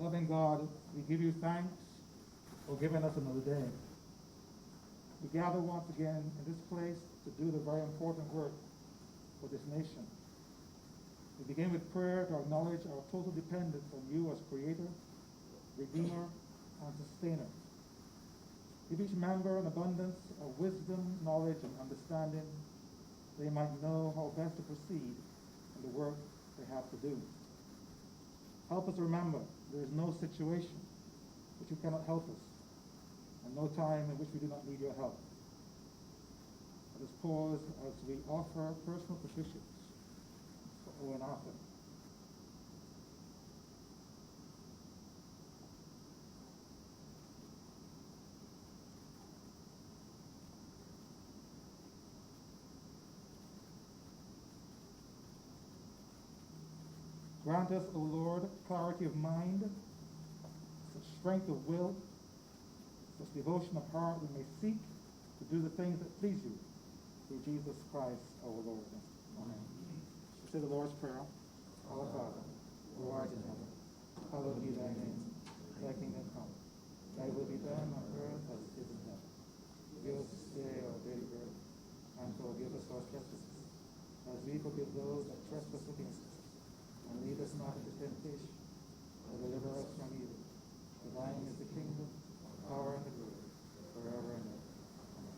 Loving God, we give you thanks for giving us another day. We gather once again in this place to do the very important work for this nation. We begin with prayer to acknowledge our total dependence on you as Creator, Redeemer, and Sustainer. Give each member an abundance of wisdom, knowledge, and understanding, so they might know how best to proceed in the work they have to do. Help us remember there is no situation which you cannot help us, and no time in which we do not need your help. Let us pause as we offer personal petitions for Owen Arthur. Grant us, O Lord, clarity of mind, such strength of will, such devotion of heart we may seek to do the things that please you through Jesus Christ our Lord. Amen. We say the Lord's Prayer. Our Father, who art in heaven, hallowed be thy name. Thy kingdom come. Thy will be done on earth as it is in heaven. Give us this day our daily bread, and forgive us our trespasses, as we forgive those that trespass against us. And lead us not into temptation, but deliver us from evil. For thine is the kingdom, the power, and the glory, forever and ever. Amen.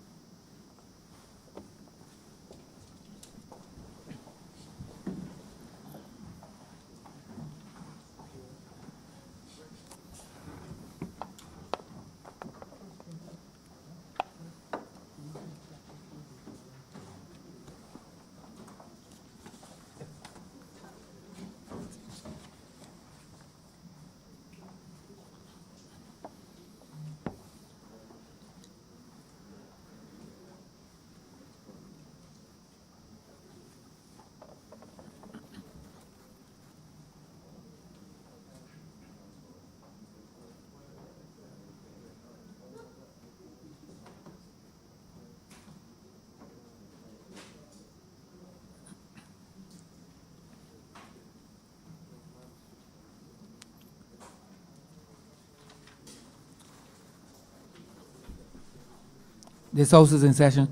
This House is in session.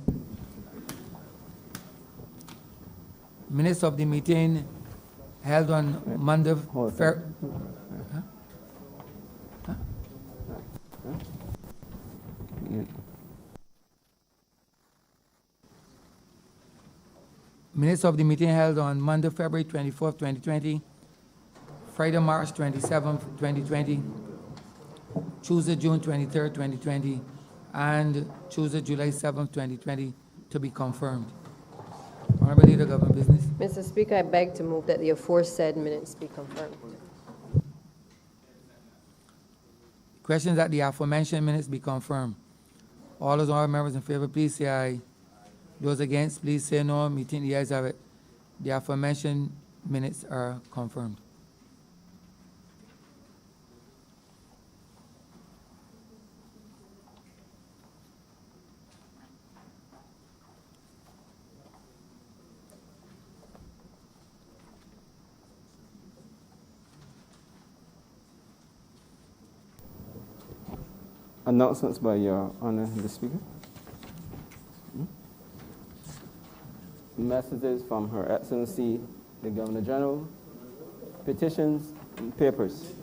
Minutes of the meeting held on Monday. Minutes of the meeting held on Monday, February 24th, 2020, Friday, March 27th, 2020, Tuesday, June 23rd, 2020, and Tuesday, July 7th, 2020, to be confirmed. Honorable Leader, Government Business. Mr. Speaker, I beg to move that the aforesaid minutes be confirmed. Questions that the aforementioned minutes be confirmed. All those honorable members in favor, please say aye. Those against, please say no. Meeting the ayes have it. The aforementioned minutes are confirmed. Announcements by Your Honor, the Speaker. Messages from Her Excellency, the Governor General. Petitions and papers.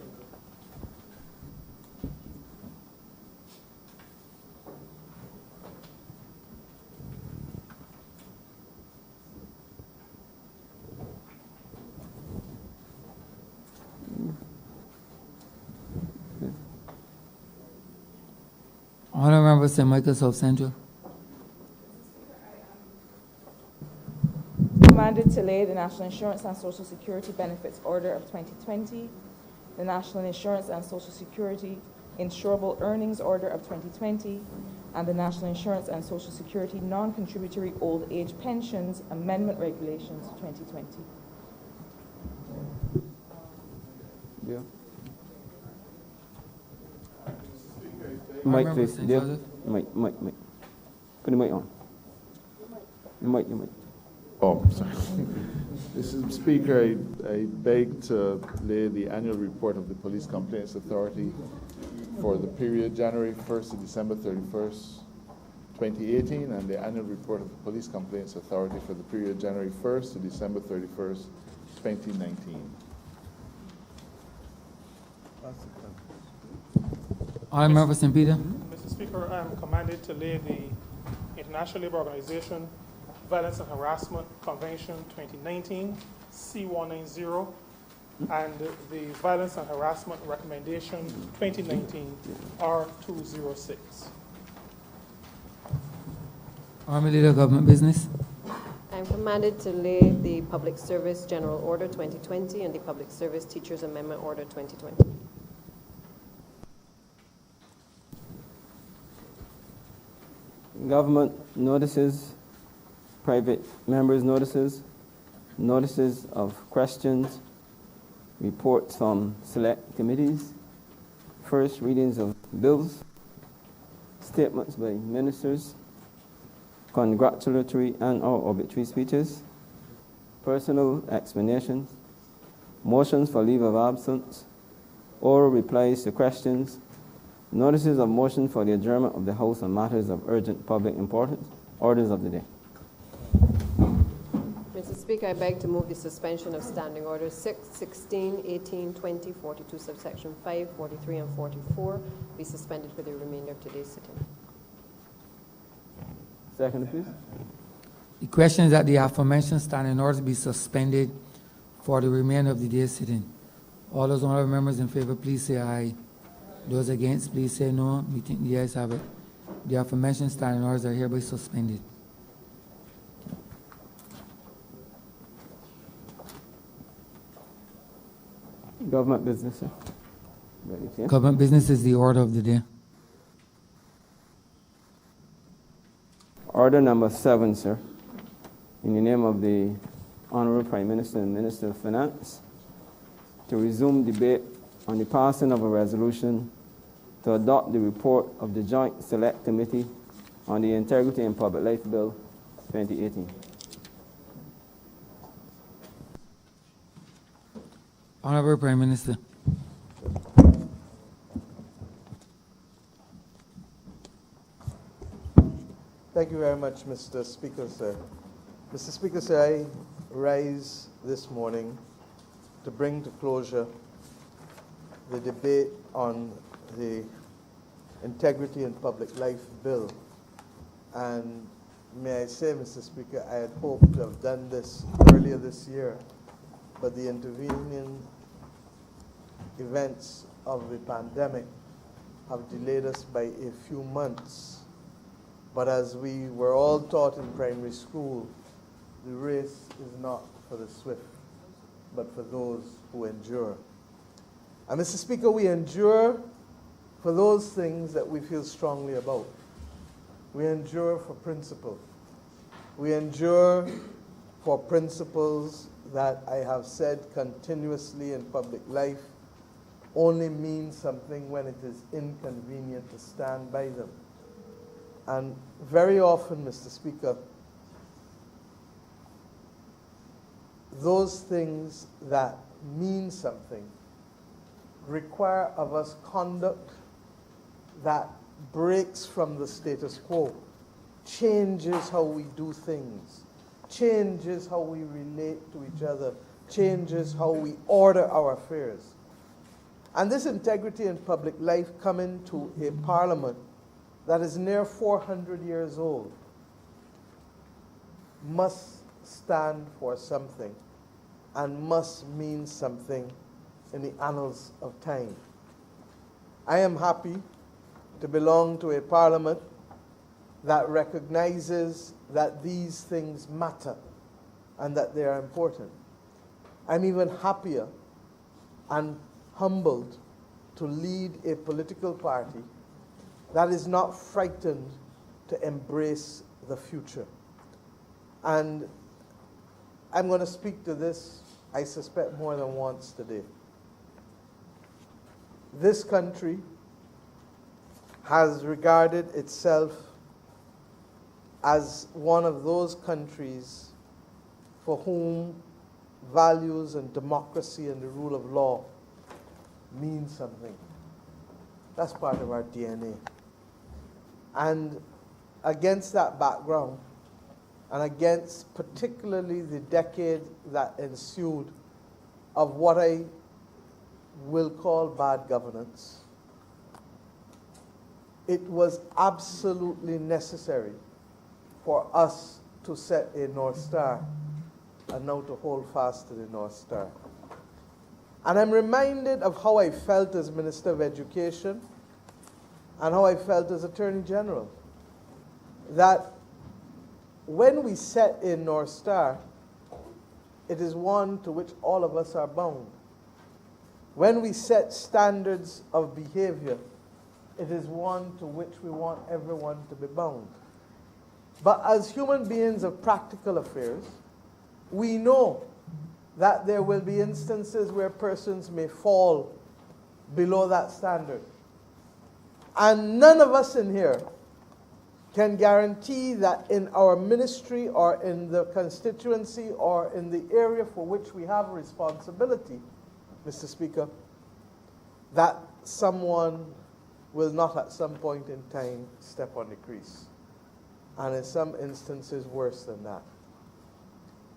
Honorable Member St. Michael, South Central. Commanded to lay the National Insurance and Social Security Benefits Order of 2020, the National Insurance and Social Security Insurable Earnings Order of 2020, and the National Insurance and Social Security Non-Contributory Old Age Pensions Amendment Regulations 2020. Yeah. Mic, Honorable please. St. Dear. Joseph. Mic. Put the mic on. Your mic. Oh, sorry. Mr. Speaker, I beg to lay the annual report of the Police Complaints Authority for the period January 1st to December 31st, 2018, and the annual report of the Police Complaints Authority for the period January 1st to December 31st, 2019. Honourable Member St. Peter. Mr. Speaker, I am commanded to lay the International Labour Organization Violence and Harassment Convention 2019, C190, and the Violence and Harassment Recommendation 2019, R206. Honourable Leader of Government Business. I am commanded to lay the Public Service General Order 2020 and the Public Service Teachers Amendment Order 2020. Government notices, private members' notices, notices of questions, reports from select committees, first readings of bills, statements by ministers, congratulatory and/or obituary speeches, personal explanations, motions for leave of absence, oral replies to questions, notices of motion for the adjournment of the House on matters of urgent public importance, orders of the day. Mr. Speaker, I beg to move the suspension of Standing Orders 6, 16, 18, 20, 42, subsection 5, 43, and 44 be suspended for the remainder of today's sitting. Second, please. The question is that the aforementioned standing orders be suspended for the remainder of the day's sitting. All those honourable members in favour, please say aye. Those against, please say no. We think the ayes have it. The aforementioned standing orders are hereby suspended. Government business, sir. Ready, sir? Government business is the order of the day. Order number 7, sir. In the name of the Honourable Prime Minister and Minister of Finance, to resume debate on the passing of a resolution to adopt the report of the Joint Select Committee on the Integrity and Public Life Bill 2018. Honourable Prime Minister. Thank you very much, Mr. Speaker, sir. Mr. Speaker, sir, I rise this morning to bring to closure the debate on the Integrity and Public Life Bill. And may I say, Mr. Speaker, I had hoped to have done this earlier this year, but the intervening events of the pandemic have delayed us by a few months. But as we were all taught in primary school, the race is not for the swift, but for those who endure. And Mr. Speaker, we endure for those things that we feel strongly about. We endure for principle. We endure for principles that I have said continuously in public life only mean something when it is inconvenient to stand by them. And very often, Mr. Speaker, those things that mean something require of us conduct that breaks from the status quo, changes how we do things, changes how we relate to each other, changes how we order our affairs. And this integrity in public life coming to a parliament that is near 400 years old must stand for something and must mean something in the annals of time. I am happy to belong to a parliament that recognizes that these things matter and that they are important. I'm even happier and humbled to lead a political party that is not frightened to embrace the future. And I'm going to speak to this, I suspect, more than once today. This country has regarded itself as one of those countries for whom values and democracy and the rule of law mean something. That's part of our DNA. And against that background, and against particularly the decade that ensued of what I will call bad governance, it was absolutely necessary for us to set a North Star and now to hold fast to the North Star. And I'm reminded of how I felt as Minister of Education and how I felt as Attorney General, that when we set a North Star, it is one to which all of us are bound. When we set standards of behavior, it is one to which we want everyone to be bound. But as human beings of practical affairs, we know that there will be instances where persons may fall below that standard. And none of us in here can guarantee that in our ministry or in the constituency or in the area for which we have responsibility, Mr. Speaker, that someone will not at some point in time step on the crease. And in some instances worse than that.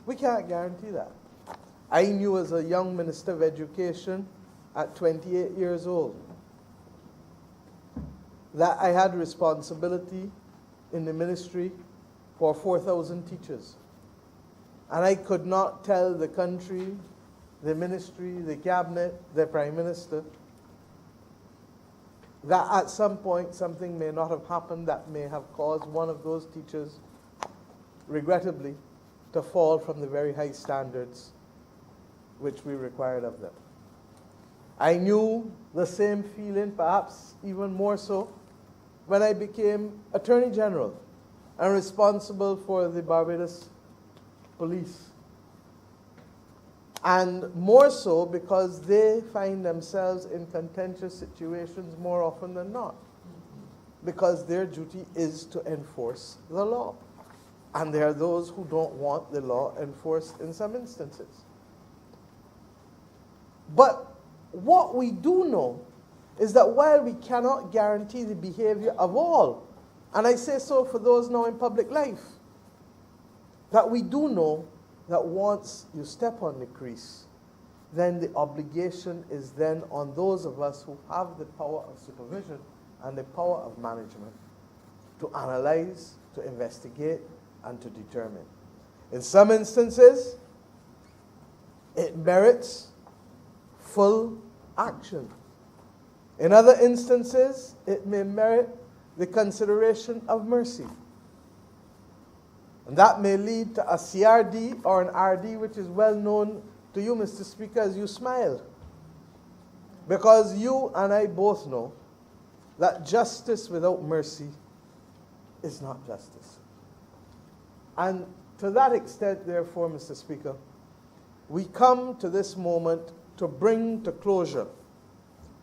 We can't guarantee that. I knew as a young Minister of Education at 28 years old that I had responsibility in the ministry for 4,000 teachers. And I could not tell the country, the ministry, the cabinet, the prime minister, that at some point something may not have happened that may have caused one of those teachers, regrettably, to fall from the very high standards which we required of them. I knew the same feeling, perhaps even more so, when I became Attorney General and responsible for the Barbados Police. And more so because they find themselves in contentious situations more often than not, because their duty is to enforce the law. And there are those who don't want the law enforced in some instances. But what we do know is that while we cannot guarantee the behavior of all, and I say so for those now in public life, that we do know that once you step on the crease, then the obligation is then on those of us who have the power of supervision and the power of management to analyze, to investigate, and to determine. In some instances, it merits full action. In other instances, it may merit the consideration of mercy. And that may lead to a CRD or an RD, which is well known to you, Mr. Speaker, as you smile. Because you and I both know that justice without mercy is not justice. And to that extent, therefore, Mr. Speaker, we come to this moment to bring to closure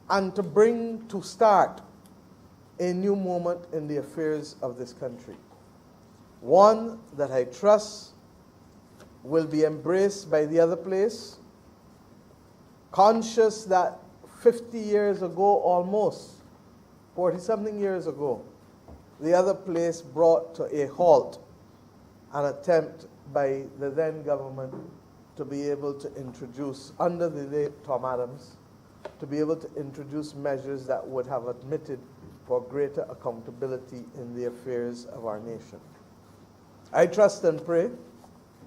and to bring to start a new moment in the affairs of this country. One that I trust will be embraced by the other place, conscious that 50 years ago almost, 40-something years ago, the other place brought to a halt an attempt by the then government to be able to introduce, under the late Tom Adams, to be able to introduce measures that would have admitted for greater accountability in the affairs of our nation. I trust and pray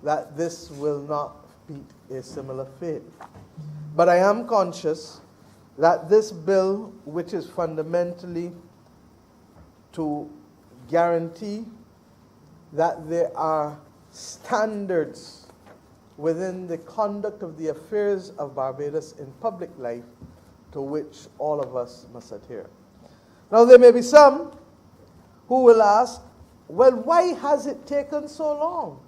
that this will not meet a similar fate. But I am conscious that this bill, which is fundamentally to guarantee that there are standards within the conduct of the affairs of Barbados in public life to which all of us must adhere. Now, there may be some who will ask, well, why has it taken so long?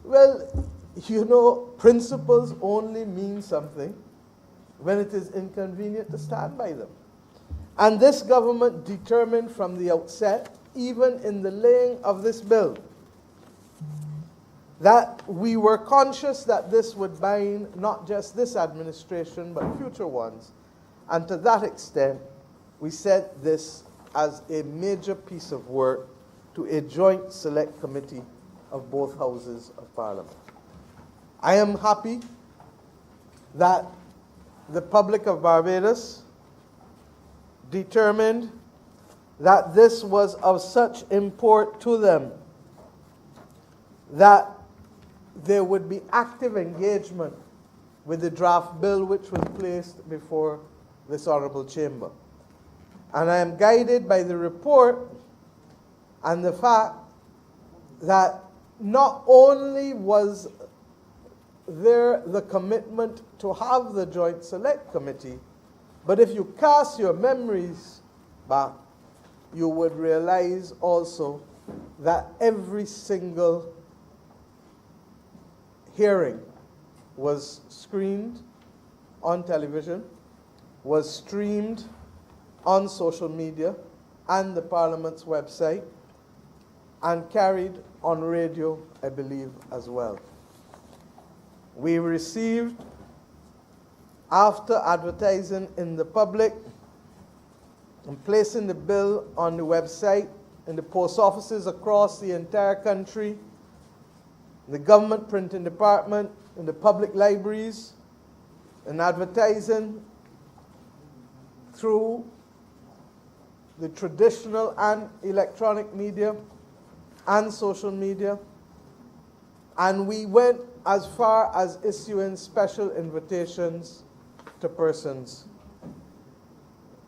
Well, you know, principles only mean something when it is inconvenient to stand by them. And this government determined from the outset, even in the laying of this bill, that we were conscious that this would bind not just this administration, but future ones. And to that extent, we set this as a major piece of work to a joint select committee of both houses of Parliament. I am happy that the public of Barbados determined that this was of such import to them that there would be active engagement with the draft bill which was placed before this honorable chamber. And I am guided by the report and the fact that not only was there the commitment to have the Joint Select Committee, but if you cast your memories back, you would realize also that every single hearing was screened on television, was streamed on social media and the Parliament's website, and carried on radio, I believe, as well. We received, after advertising in the public and placing the bill on the website, in the post offices across the entire country, the government printing department, in the public libraries, and advertising through the traditional and electronic media and social media. And we went as far as issuing special invitations to persons,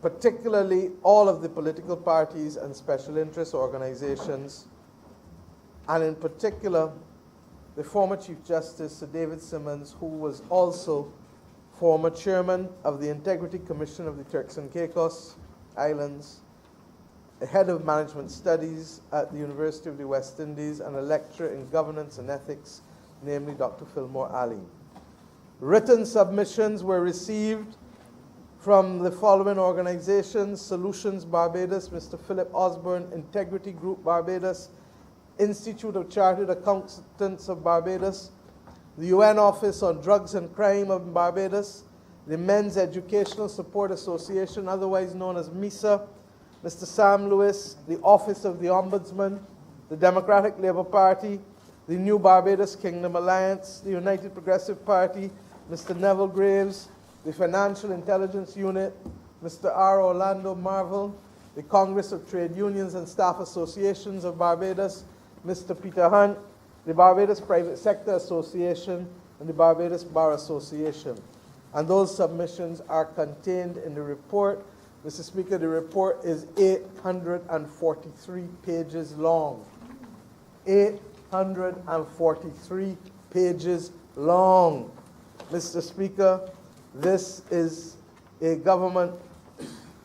particularly all of the political parties and special interest organizations, and in particular, the former Chief Justice, Sir David Simmons, who was also former chairman of the Integrity Commission of the Turks and Caicos Islands, a head of management studies at the University of the West Indies, and a lecturer in governance and ethics, namely Dr. Fillmore Ali. Written submissions were received from the following organizations: Solutions Barbados, Mr. Philip Osborne, Integrity Group Barbados, Institute of Chartered Accountants of Barbados, the UN Office on Drugs and Crime of Barbados, the Men's Educational Support Association, otherwise known as MISA, Mr. Sam Lewis, the Office of the Ombudsman, the Democratic Labour Party, the New Barbados Kingdom Alliance, the United Progressive Party, Mr. Neville Graves, the Financial Intelligence Unit, Mr. R. Orlando Marvel, the Congress of Trade Unions and Staff Associations of Barbados, Mr. Peter Hunt, the Barbados Private Sector Association, and the Barbados Bar Association. And those submissions are contained in the report. Mr. Speaker, the report is 843 pages long. 843 pages long. Mr. Speaker, this is a government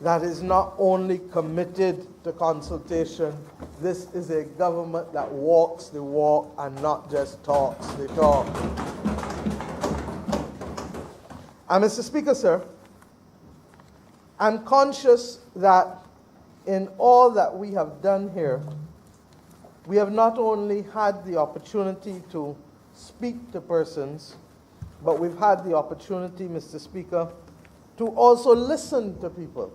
that is not only committed to consultation, this is a government that walks the walk and not just talks the talk. And Mr. Speaker, sir, I'm conscious that in all that we have done here, we have not only had the opportunity to speak to persons, but we've had the opportunity, Mr. Speaker, to also listen to people.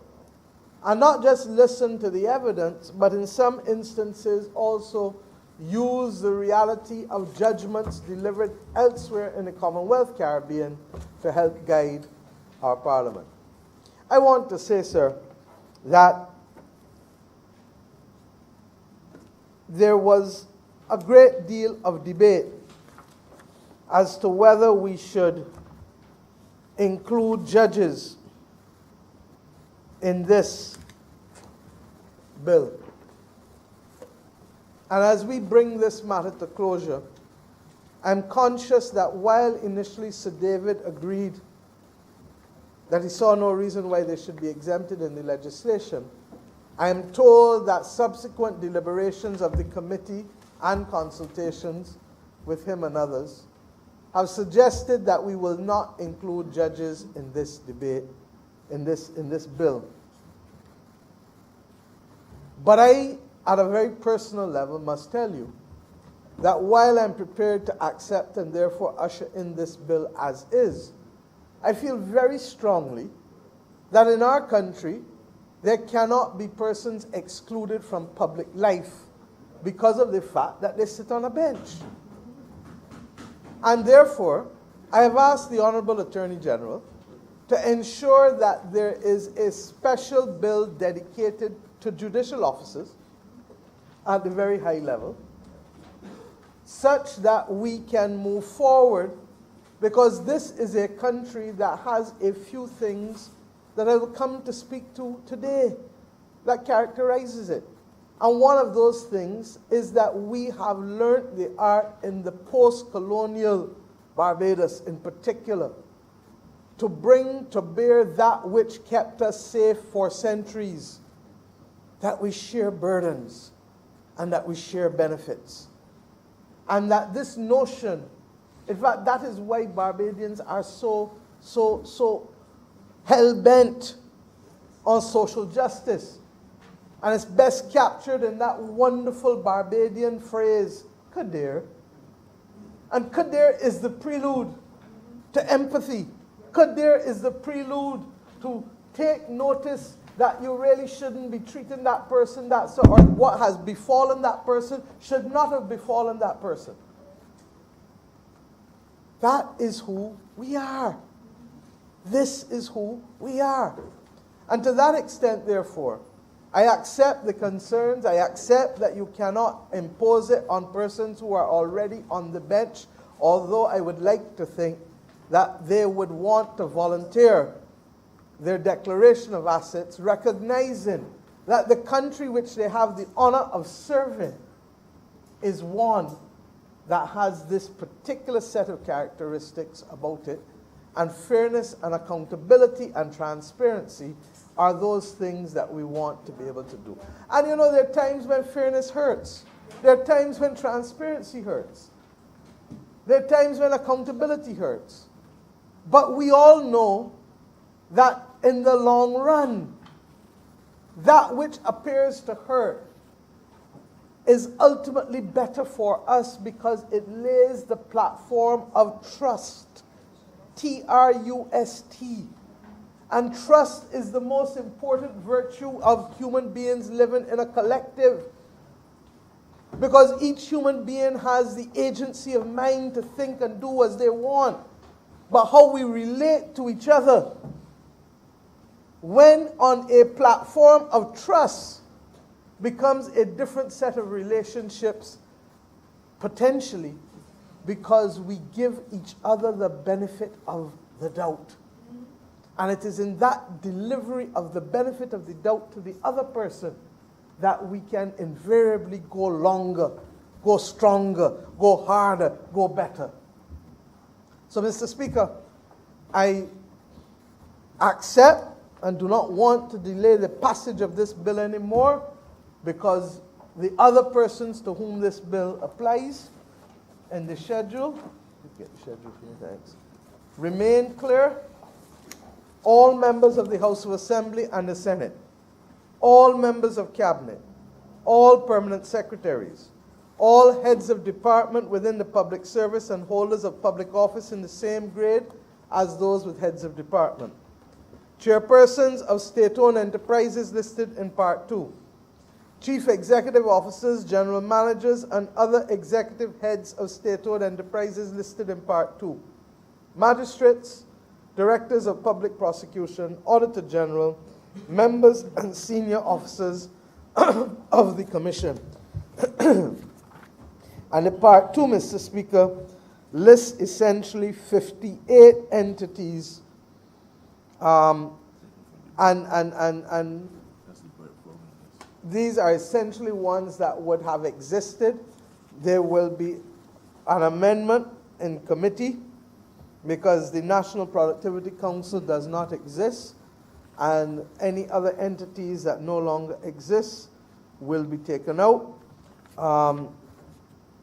And not just listen to the evidence, but in some instances also use the reality of judgments delivered elsewhere in the Commonwealth Caribbean to help guide our Parliament. I want to say, sir, that there was a great deal of debate as to whether we should include judges in this bill. And as we bring this matter to closure, I'm conscious that while initially Sir David agreed that he saw no reason why they should be exempted in the legislation, I am told that subsequent deliberations of the committee and consultations with him and others have suggested that we will not include judges in this debate, in this bill. But I, at a very personal level, must tell you that while I'm prepared to accept and therefore usher in this bill as is, I feel very strongly that in our country, there cannot be persons excluded from public life because of the fact that they sit on a bench. And therefore, I have asked the Honorable Attorney General to ensure that there is a special bill dedicated to judicial officers at the very high level, such that we can move forward, because this is a country that has a few things that I will come to speak to today that characterizes it. And one of those things is that we have learned the art in the post-colonial Barbados in particular to bring to bear that which kept us safe for centuries, that we share burdens and that we share benefits. And that this notion, in fact, that is why Barbadians are so hell-bent on social justice. And it's best captured in that wonderful Barbadian phrase, Kadir. And Kadir is the prelude to empathy. Kadir is the prelude to take notice that you really shouldn't be treating that person that so, or what has befallen that person should not have befallen that person. That is who we are. This is who we are. And to that extent, therefore, I accept the concerns. I accept that you cannot impose it on persons who are already on the bench, although I would like to think that they would want to volunteer their declaration of assets, recognizing that the country which they have the honor of serving is one that has this particular set of characteristics about it, and fairness and accountability and transparency are those things that we want to be able to do. And you know, there are times when fairness hurts. There are times when transparency hurts. There are times when accountability hurts. But we all know that in the long run, that which appears to hurt is ultimately better for us because it lays the platform of trust. T-R-U-S-T. And trust is the most important virtue of human beings living in a collective. Because each human being has the agency of mind to think and do as they want. But how we relate to each other, when on a platform of trust, becomes a different set of relationships, potentially, because we give each other the benefit of the doubt. And it is in that delivery of the benefit of the doubt to the other person that we can invariably go longer, go stronger, go harder, go better. So, Mr. Speaker, I accept and do not want to delay the passage of this bill anymore, because the other persons to whom this bill applies in the schedule, get the schedule here, thanks, remain clear. All members of the House of Assembly and the Senate, all members of Cabinet, all permanent secretaries, all heads of department within the public service and holders of public office in the same grade as those with heads of department. Chairpersons of state-owned enterprises listed in Part 2. Chief executive officers, general managers, and other executive heads of state-owned enterprises listed in Part 2. Magistrates, directors of public prosecution, auditor general, members and senior officers of the commission. And the Part 2, Mr. Speaker, lists essentially 58 entities, and these are essentially ones that would have existed. There will be an amendment in committee because the National Productivity Council does not exist, and any other entities that no longer exist will be taken out,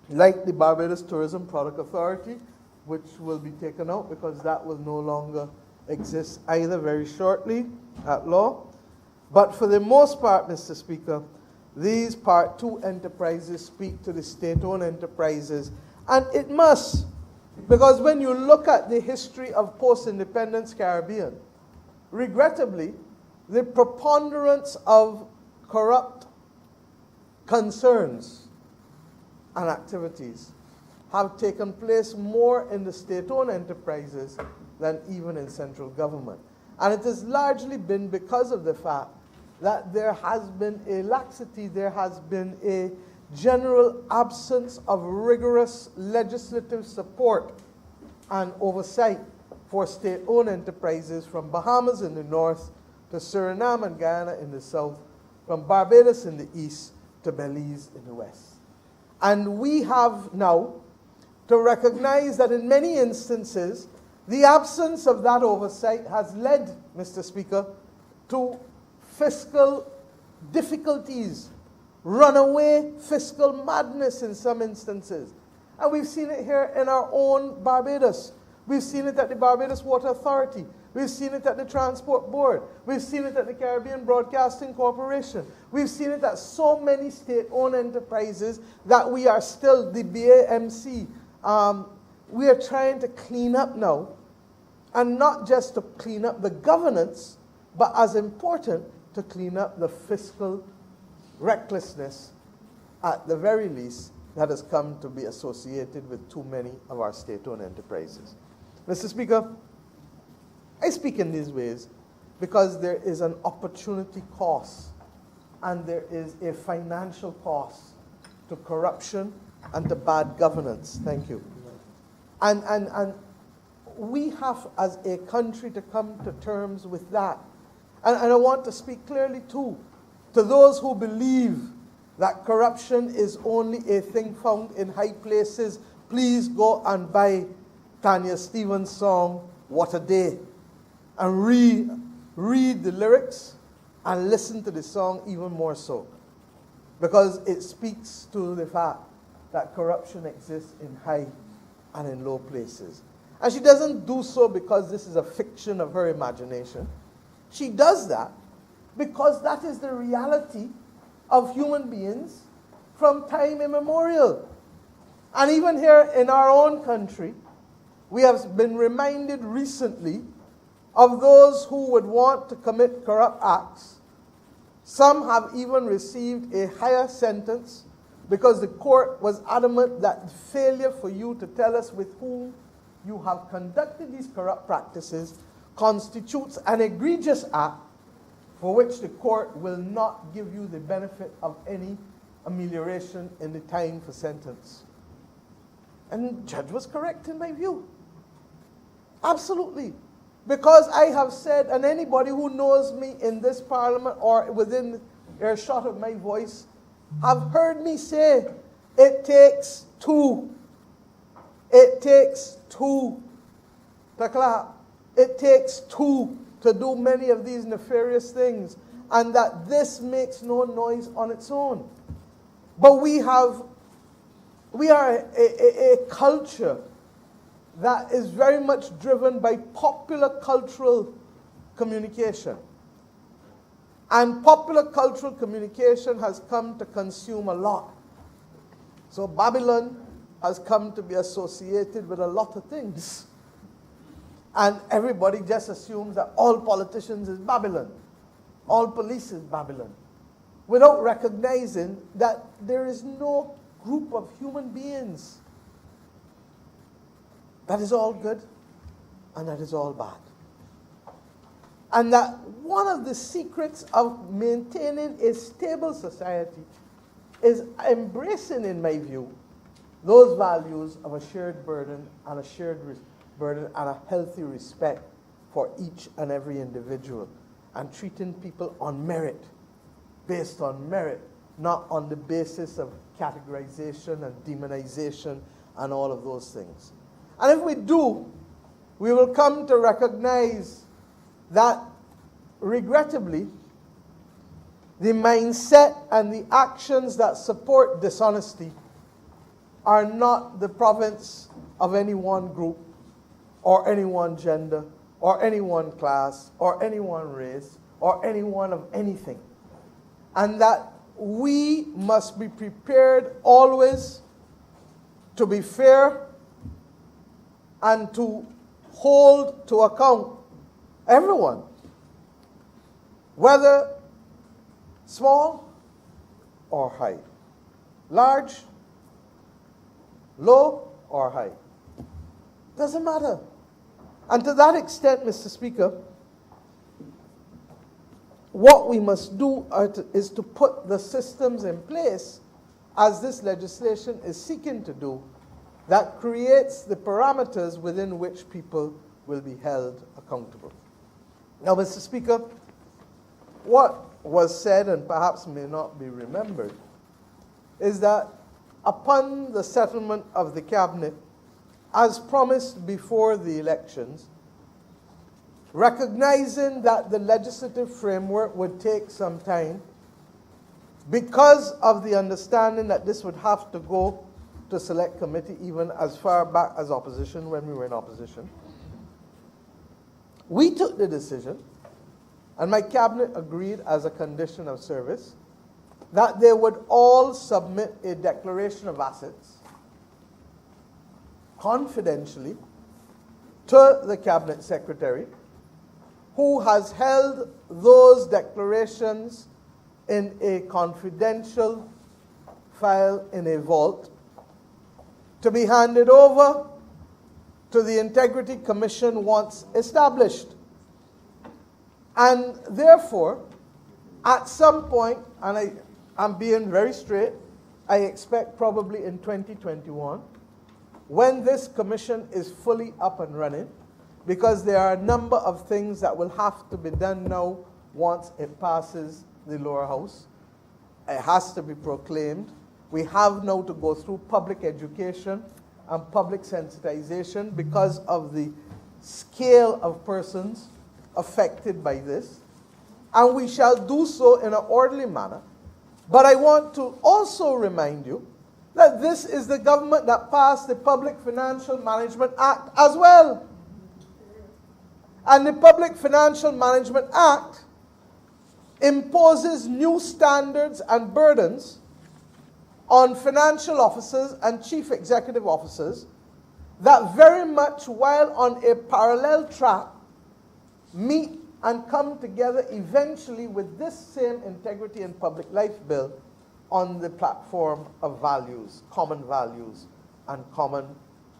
like the Barbados Tourism Product Authority, which will be taken out because that will no longer exist either very shortly at law. But for the most part, Mr. Speaker, these Part 2 enterprises speak to the state-owned enterprises, and it must, because when you look at the history of post-independence Caribbean, regrettably, the preponderance of corrupt concerns and activities have taken place more in the state-owned enterprises than even in central government. And it has largely been because of the fact that there has been a laxity, there has been a general absence of rigorous legislative support and oversight for state-owned enterprises from Bahamas in the north to Suriname and Guyana in the south, from Barbados in the east to Belize in the west. And we have now to recognize that in many instances, the absence of that oversight has led, Mr. Speaker, to fiscal difficulties, runaway fiscal madness in some instances. And we've seen it here in our own Barbados. We've seen it at the Barbados Water Authority. We've seen it at the Transport Board. We've seen it at the Caribbean Broadcasting Corporation. We've seen it at so many state-owned enterprises that we are still, the BAMC, we are trying to clean up now. And not just to clean up the governance, but as important, to clean up the fiscal recklessness, at the very least, that has come to be associated with too many of our state-owned enterprises. Mr. Speaker, I speak in these ways because there is an opportunity cost and there is a financial cost to corruption and to bad governance. Thank you. And we have, as a country, to come to terms with that. And I want to speak clearly, too, to those who believe that corruption is only a thing found in high places. Please go and buy Tanya Stevens' song, What a Day, and read the lyrics and listen to the song even more so, because it speaks to the fact that corruption exists in high and in low places. And she doesn't do so because this is a fiction of her imagination. She does that because that is the reality of human beings from time immemorial. And even here in our own country, we have been reminded recently of those who would want to commit corrupt acts. Some have even received a higher sentence because the court was adamant that failure for you to tell us with whom you have conducted these corrupt practices constitutes an egregious act for which the court will not give you the benefit of any amelioration in the time for sentence. And the judge was correct in my view. Absolutely. Because I have said, and anybody who knows me in this parliament or within earshot of my voice have heard me say, it takes two. It takes two to clap. It takes two to do many of these nefarious things, and that this makes no noise on its own. But we are a culture that is very much driven by popular cultural communication. And popular cultural communication has come to consume a lot. So Babylon has come to be associated with a lot of things. And everybody just assumes that all politicians is Babylon. All police is Babylon. Without recognizing that there is no group of human beings that is all good and that is all bad. And that one of the secrets of maintaining a stable society is embracing, in my view, those values of a shared burden and a healthy respect for each and every individual, and treating people on merit, based on merit, not on the basis of categorization and demonization and all of those things. And if we do, we will come to recognize that, regrettably, the mindset and the actions that support dishonesty are not the province of any one group, or any one gender, or any one class, or any one race, or any one of anything. And that we must be prepared always to be fair and to hold to account everyone, whether small or high, large, low or high. Doesn't matter. And to that extent, Mr. Speaker, what we must do is to put the systems in place, as this legislation is seeking to do, that creates the parameters within which people will be held accountable. Now, Mr. Speaker, what was said and perhaps may not be remembered is that upon the settlement of the cabinet, as promised before the elections, recognizing that the legislative framework would take some time, because of the understanding that this would have to go to select committee even as far back as opposition, when we were in opposition, we took the decision, and my cabinet agreed as a condition of service, that they would all submit a declaration of assets confidentially to the cabinet secretary, who has held those declarations in a confidential file in a vault, to be handed over to the Integrity Commission once established. And therefore, at some point, and I'm being very straight, I expect probably in 2021, when this commission is fully up and running, because there are a number of things that will have to be done now once it passes the lower house. It has to be proclaimed. We have now to go through public education and public sensitization because of the scale of persons affected by this. And we shall do so in an orderly manner. But I want to also remind you that this is the government that passed the Public Financial Management Act as well. And the Public Financial Management Act imposes new standards and burdens on financial officers and chief executive officers that very much, while on a parallel track, meet and come together eventually with this same Integrity and Public Life Bill on the platform of values, and common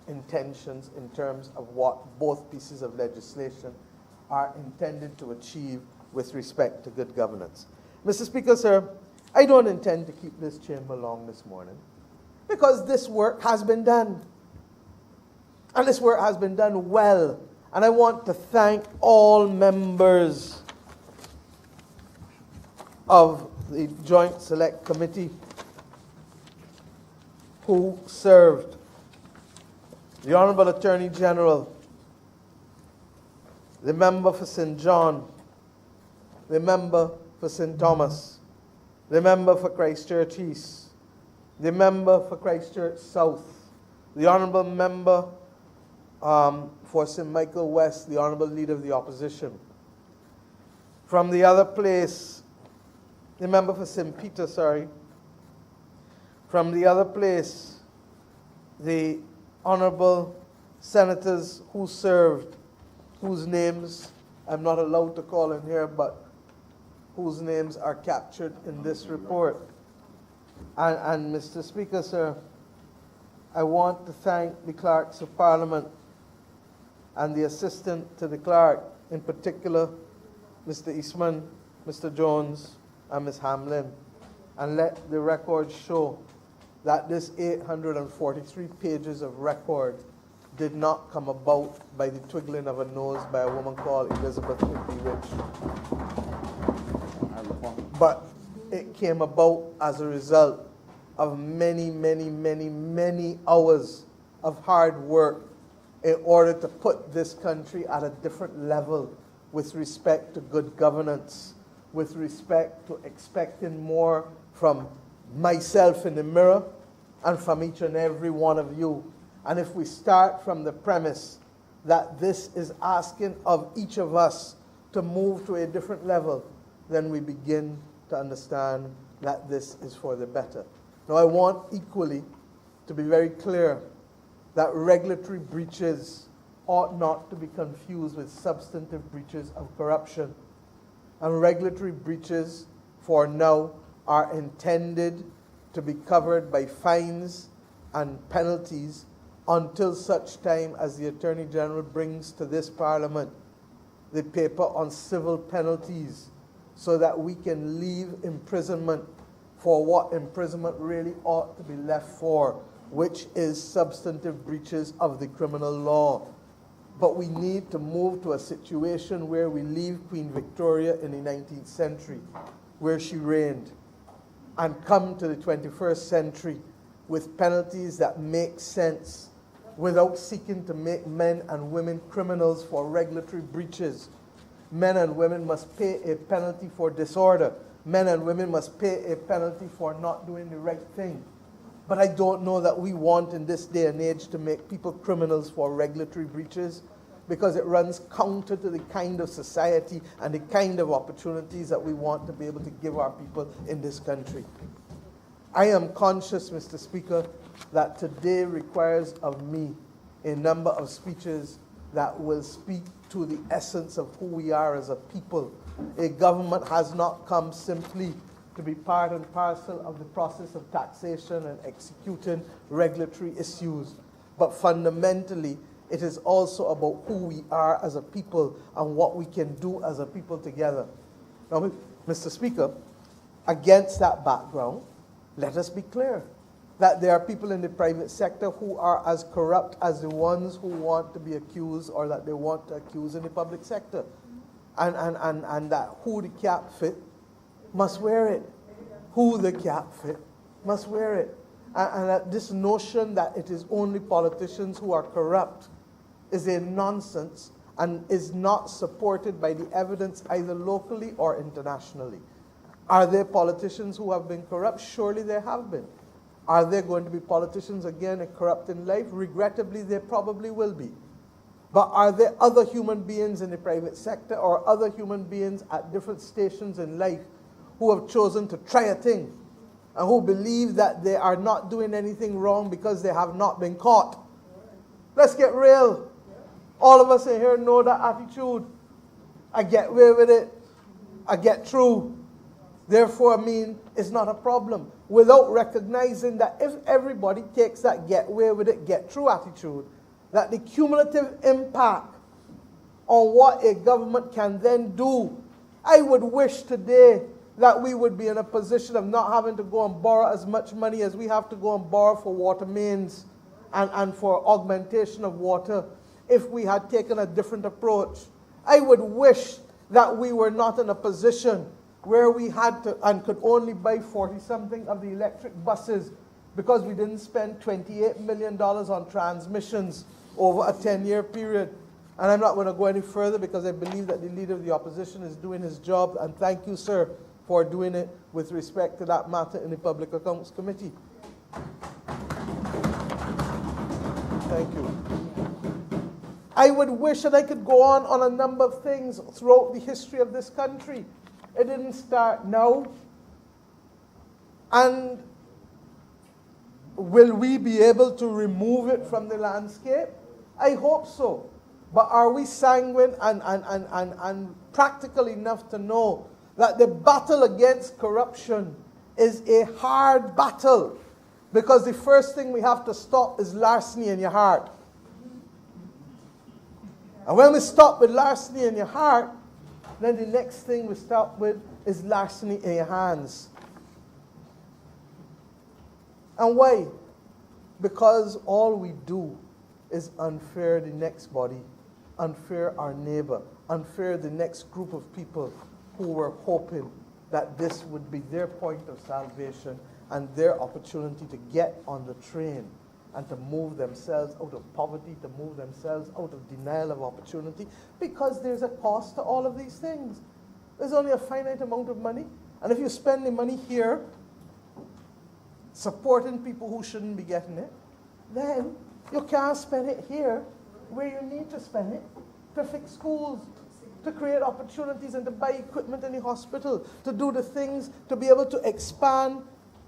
intentions in terms of what both pieces of legislation are intended to achieve with respect to good governance. Mr. Speaker, sir, I don't intend to keep this chamber long this morning, because this work has been done. And this work has been done well. And I want to thank all members of the Joint Select Committee who served. The Honorable Attorney General, the member for St. John, the member for St. Thomas, the member for Christchurch East, the member for Christchurch South, the Honorable member for St. Michael West, the Honorable Leader of the Opposition. From the other place, the member for St. Peter, From the other place, the Honorable Senators who served, whose names I'm not allowed to call in here, but whose names are captured in this report. And Mr. Speaker, sir, I want to thank the clerks of Parliament and the assistant to the clerk, in particular, Mr. Eastman, Mr. Jones, and Ms. Hamlin, and let the record show that this 843 pages of record did not come about by the twiggling of a nose by a woman called Elizabeth Whitby Rich, but it came about as a result of many, many, many, many hours of hard work in order to put this country at a different level with respect to good governance, with respect to expecting more from myself in the mirror and from each and every one of you. And if we start from the premise that this is asking of each of us to move to a different level, then we begin to understand that this is for the better. Now, I want equally to be very clear that regulatory breaches ought not to be confused with substantive breaches of corruption. And regulatory breaches, for now, are intended to be covered by fines and penalties until such time as the Attorney General brings to this Parliament the paper on civil penalties, so that we can leave imprisonment for what imprisonment really ought to be left for, which is substantive breaches of the criminal law. But we need to move to a situation where we leave Queen Victoria in the 19th century, where she reigned, and come to the 21st century with penalties that make sense, without seeking to make men and women criminals for regulatory breaches. Men and women must pay a penalty for disorder. Men and women must pay a penalty for not doing the right thing. But I don't know that we want in this day and age to make people criminals for regulatory breaches, because it runs counter to the kind of society and the kind of opportunities that we want to be able to give our people in this country. I am conscious, Mr. Speaker, that today requires of me a number of speeches that will speak to the essence of who we are as a people. A government has not come simply to be part and parcel of the process of taxation and executing regulatory issues, but fundamentally it is also about who we are as a people and what we can do as a people together. Now, Mr. Speaker, against that background, let us be clear that there are people in the private sector who are as corrupt as the ones who want to be accused or that they want to accuse in the public sector. And that who the cap fit must wear it. Who the cap fit must wear it. And that this notion that it is only politicians who are corrupt is a nonsense and is not supported by the evidence either locally or internationally. Are there politicians who have been corrupt? Surely there have been. Are there going to be politicians again corrupt in life? Regrettably, there probably will be. But are there other human beings in the private sector or other human beings at different stations in life who have chosen to try a thing and who believe that they are not doing anything wrong because they have not been caught? Let's get real. All of us in here know that attitude. I get away with it. I get through. Therefore, I mean, it's not a problem. Without recognizing that if everybody takes that get away with it, get through attitude, that the cumulative impact on what a government can then do, I would wish today that we would be in a position of not having to go and borrow as much money as we have to go and borrow for water mains and for augmentation of water if we had taken a different approach. I would wish that we were not in a position where we had to and could only buy 40-something of the electric buses because we didn't spend $28 million on transmissions over a 10-year period. And I'm not going to go any further because I believe that the Leader of the Opposition is doing his job, and thank you, sir, for doing it with respect to that matter in the Public Accounts Committee. Thank you. I would wish that I could go on a number of things throughout the history of this country. It didn't start now. And will we be able to remove it from the landscape? I hope so. But are we sanguine and practical enough to know that the battle against corruption is a hard battle? Because the first thing we have to stop is larceny in your heart. And when we stop with larceny in your heart, then the next thing we stop with is larceny in your hands. And why? Because all we do is unfair the next body, unfair our neighbor, unfair the next group of people who were hoping that this would be their point of salvation and their opportunity to get on the train and to move themselves out of poverty, to move themselves out of denial of opportunity, because there's a cost to all of these things. There's only a finite amount of money, and if you spend the money here supporting people who shouldn't be getting it, then you can't spend it here where you need to spend it to fix schools, to create opportunities and to buy equipment in the hospital, to do the things, to be able to expand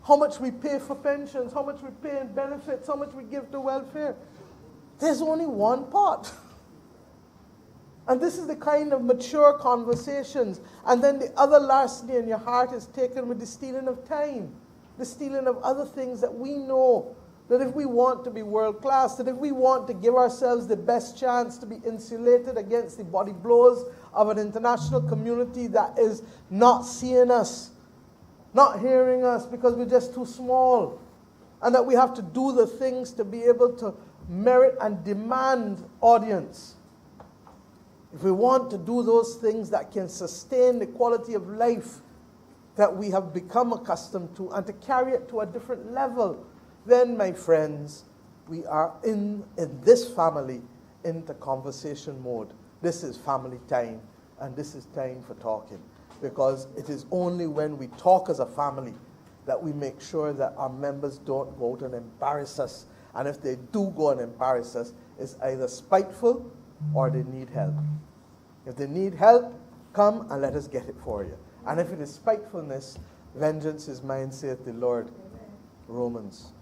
how much we pay for pensions, how much we pay in benefits, how much we give to welfare. There's only one pot. And this is the kind of mature conversations. And then the other larceny in your heart is taken with the stealing of time, the stealing of other things that we know that if we want to be world class, that if we want to give ourselves the best chance to be insulated against the body blows of an international community that is not seeing us, not hearing us because we're just too small, and that we have to do the things to be able to merit and demand audience. If we want to do those things that can sustain the quality of life that we have become accustomed to and to carry it to a different level, then, my friends, we are in this family into conversation mode. This is family time, and this is time for talking. Because it is only when we talk as a family that we make sure that our members don't go out and embarrass us. And if they do go and embarrass us, it's either spiteful or they need help. If they need help, come and let us get it for you. And if it is spitefulness, vengeance is mine, saith the Lord. Romans.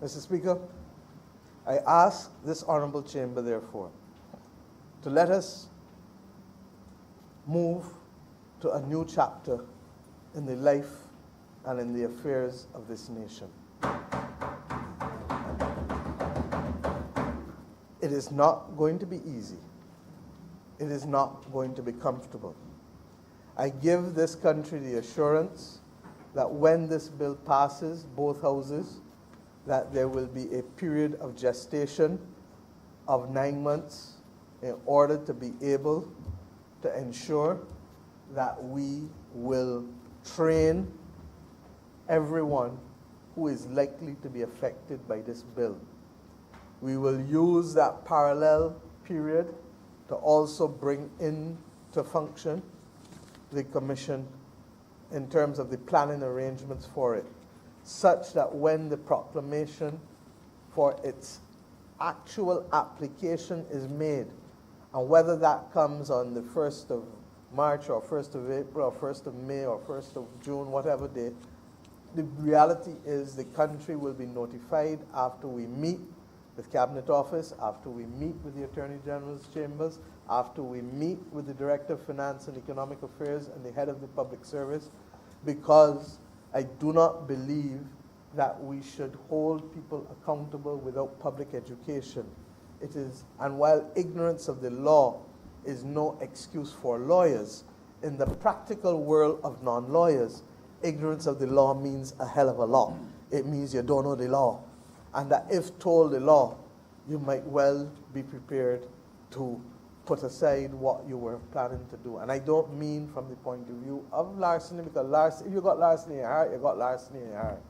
Mr. Speaker, I ask this honorable chamber, therefore, to let us move to a new chapter in the life and in the affairs of this nation. It is not going to be easy. It is not going to be comfortable. I give this country the assurance that when this bill passes, both houses, that there will be a period of gestation of 9 months in order to be able to ensure that we will train everyone who is likely to be affected by this bill. We will use that parallel period to also bring into function the commission in terms of the planning arrangements for it, such that when the proclamation for its actual application is made, and whether that comes on the 1st of March or 1st of April or 1st of May or 1st of June, whatever day, the reality is the country will be notified after we meet with Cabinet Office, after we meet with the Attorney General's chambers, after we meet with the Director of Finance and Economic Affairs and the Head of the Public Service, because I do not believe that we should hold people accountable without public education. It is, and while ignorance of the law is no excuse for lawyers, in the practical world of non-lawyers, ignorance of the law means a hell of a lot. It means you don't know the law. And that if told the law, you might well be prepared to put aside what you were planning to do. And I don't mean from the point of view of larceny, because if you got larceny in your heart, you got larceny in your heart.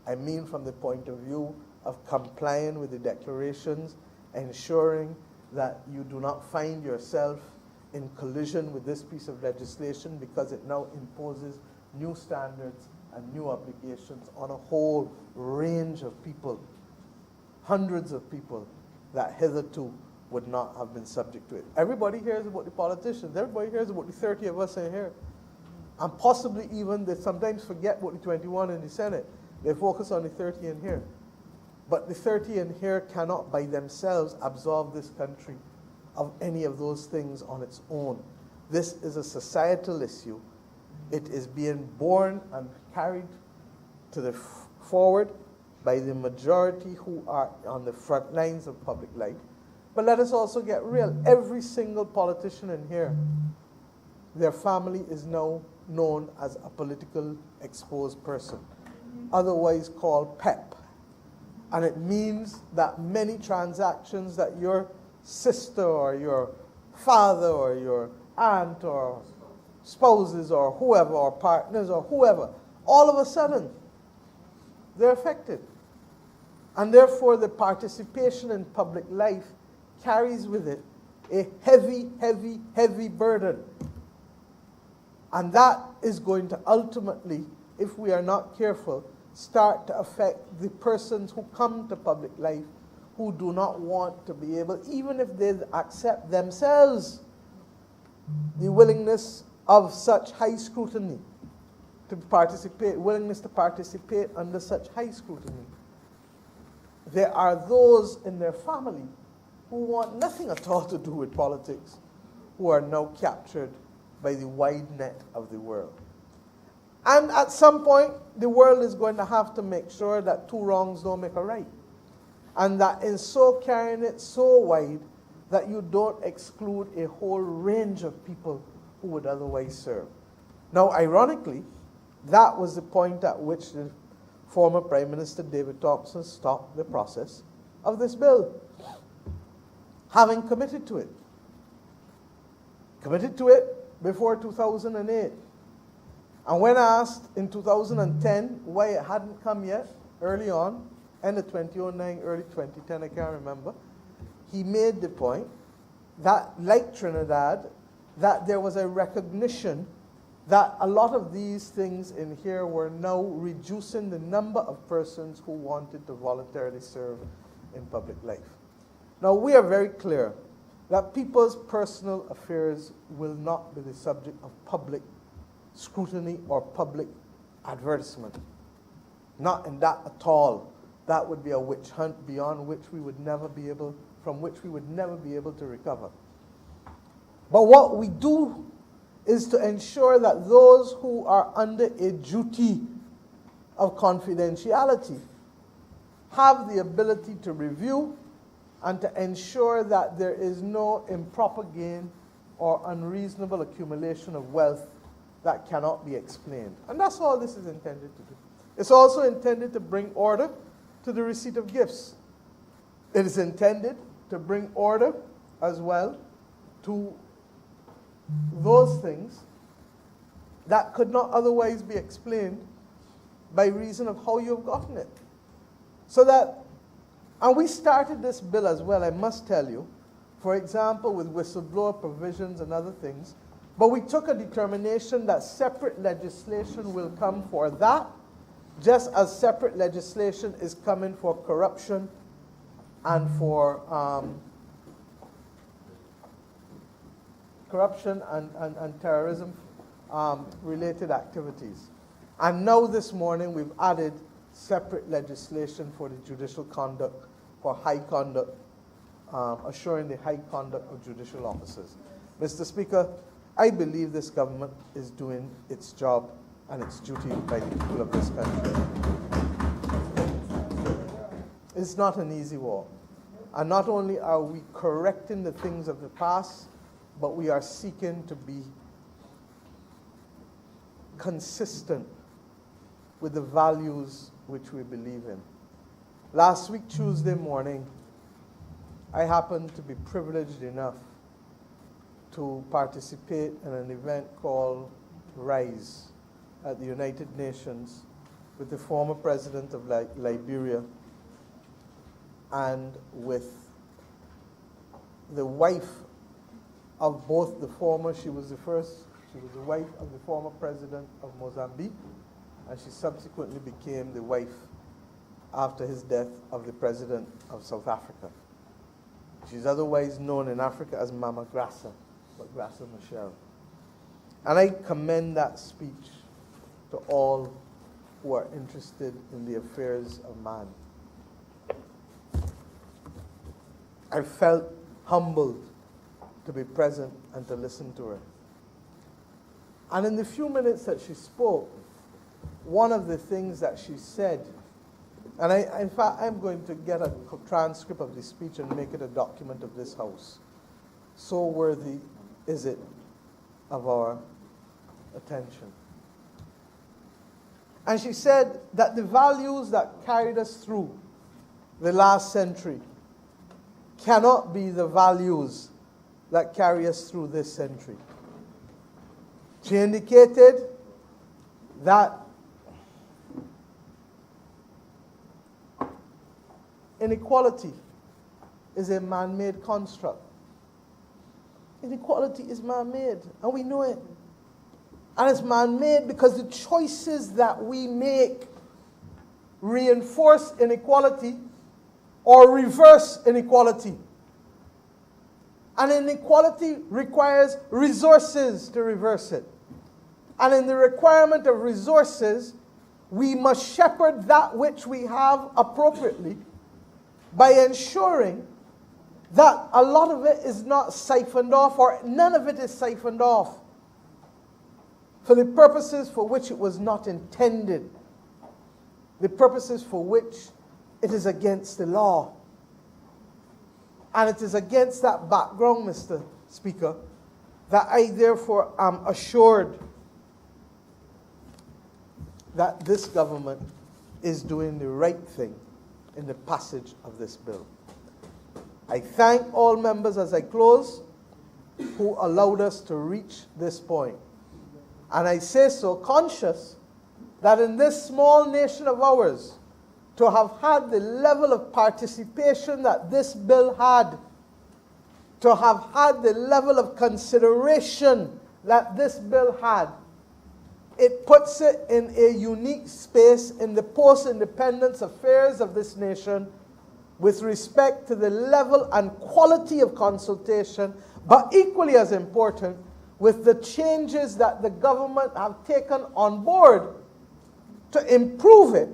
I mean from the point of view of complying with the declarations, ensuring that you do not find yourself in collision with this piece of legislation because it now imposes new standards and new obligations on a whole range of people, hundreds of people that hitherto would not have been subject to it. Everybody hears about the politicians. Everybody hears about the 30 of us in here. And possibly even they sometimes forget about the 21 in the Senate. They focus on the 30 in here. But the 30 in here cannot by themselves absolve this country of any of those things on its own. This is a societal issue. It is being borne and carried to the forward by the majority who are on the front lines of public life. But let us also get real. Every single politician in here, their family is now known as a political exposed person, otherwise called PEP. And it means that many transactions that your sister or your father or your aunt or spouses or whoever or partners or whoever, all of a sudden, they're affected. And therefore, the participation in public life carries with it a heavy, heavy, heavy burden. And that is going to ultimately, if we are not careful, start to affect the persons who come to public life, who do not want to be able, even if they accept themselves the willingness of such high scrutiny, willingness to participate under such high scrutiny. There are those in their family who want nothing at all to do with politics, who are now captured by the wide net of the world. And at some point, the world is going to have to make sure that two wrongs don't make a right. And that in so carrying it so wide that you don't exclude a whole range of people who would otherwise serve. Now, ironically, that was the point at which the former Prime Minister David Thompson stopped the process of this bill, having committed to it. Committed to it before 2008. And when asked in 2010 why it hadn't come yet, early on, end of 2009, early 2010, I can't remember, he made the point that, like Trinidad, that there was a recognition that a lot of these things in here were now reducing the number of persons who wanted to voluntarily serve in public life. Now, we are very clear that people's personal affairs will not be the subject of public scrutiny or public advertisement. Not in that at all. That would be a witch hunt beyond which we would never be able, from which we would never be able to recover. But what we do is to ensure that those who are under a duty of confidentiality have the ability to review and to ensure that there is no improper gain or unreasonable accumulation of wealth that cannot be explained. And that's all this is intended to do. It's also intended to bring order to the receipt of gifts. It is intended to bring order as well to those things that could not otherwise be explained by reason of how you've gotten it. So that, and we started this bill as well, I must tell you, for example, with whistleblower provisions and other things, but we took a determination that separate legislation will come for that, just as separate legislation is coming for corruption and for corruption and terrorism related activities. And now this morning we've added separate legislation for the judicial conduct, for high conduct, assuring the high conduct of judicial officers. Mr. Speaker, I believe this government is doing its job and its duty by the people of this country. It's not an easy war. And not only are we correcting the things of the past, but we are seeking to be consistent with the values which we believe in. Last week, Tuesday morning, I happened to be privileged enough to participate in an event called RISE at the United Nations with the former president of Liberia and with the wife of both the former, she was the wife of the former president of Mozambique, and she subsequently became the wife after his death of the president of South Africa. She's otherwise known in Africa as Mama Graça, but Graça Machel. And I commend that speech to all who are interested in the affairs of man. I felt humbled to be present and to listen to her. And in the few minutes that she spoke, one of the things that she said, and in fact, I'm going to get a transcript of the speech and make it a document of this House. So worthy is it of our attention. And she said that the values that carried us through the last century cannot be the values that carry us through this century. She indicated that inequality is a man-made construct. Inequality is man-made, and we know it. And it's man-made because the choices that we make reinforce inequality or reverse inequality. And inequality requires resources to reverse it. And in the requirement of resources, we must shepherd that which we have appropriately by ensuring that a lot of it is not siphoned off, or none of it is siphoned off for the purposes for which it was not intended, the purposes for which it is against the law. And it is against that background, Mr. Speaker, that I therefore am assured that this government is doing the right thing in the passage of this bill. I thank all members as I close who allowed us to reach this point. And I say so conscious that in this small nation of ours, to have had the level of participation that this bill had, to have had the level of consideration that this bill had, it puts it in a unique space in the post-independence affairs of this nation with respect to the level and quality of consultation, but equally as important, with the changes that the government have taken on board to improve it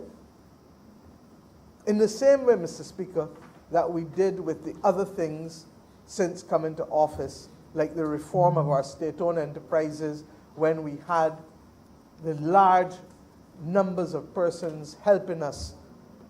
in the same way, Mr. Speaker, that we did with the other things since coming to office, like the reform of our state-owned enterprises, when we had the large numbers of persons helping us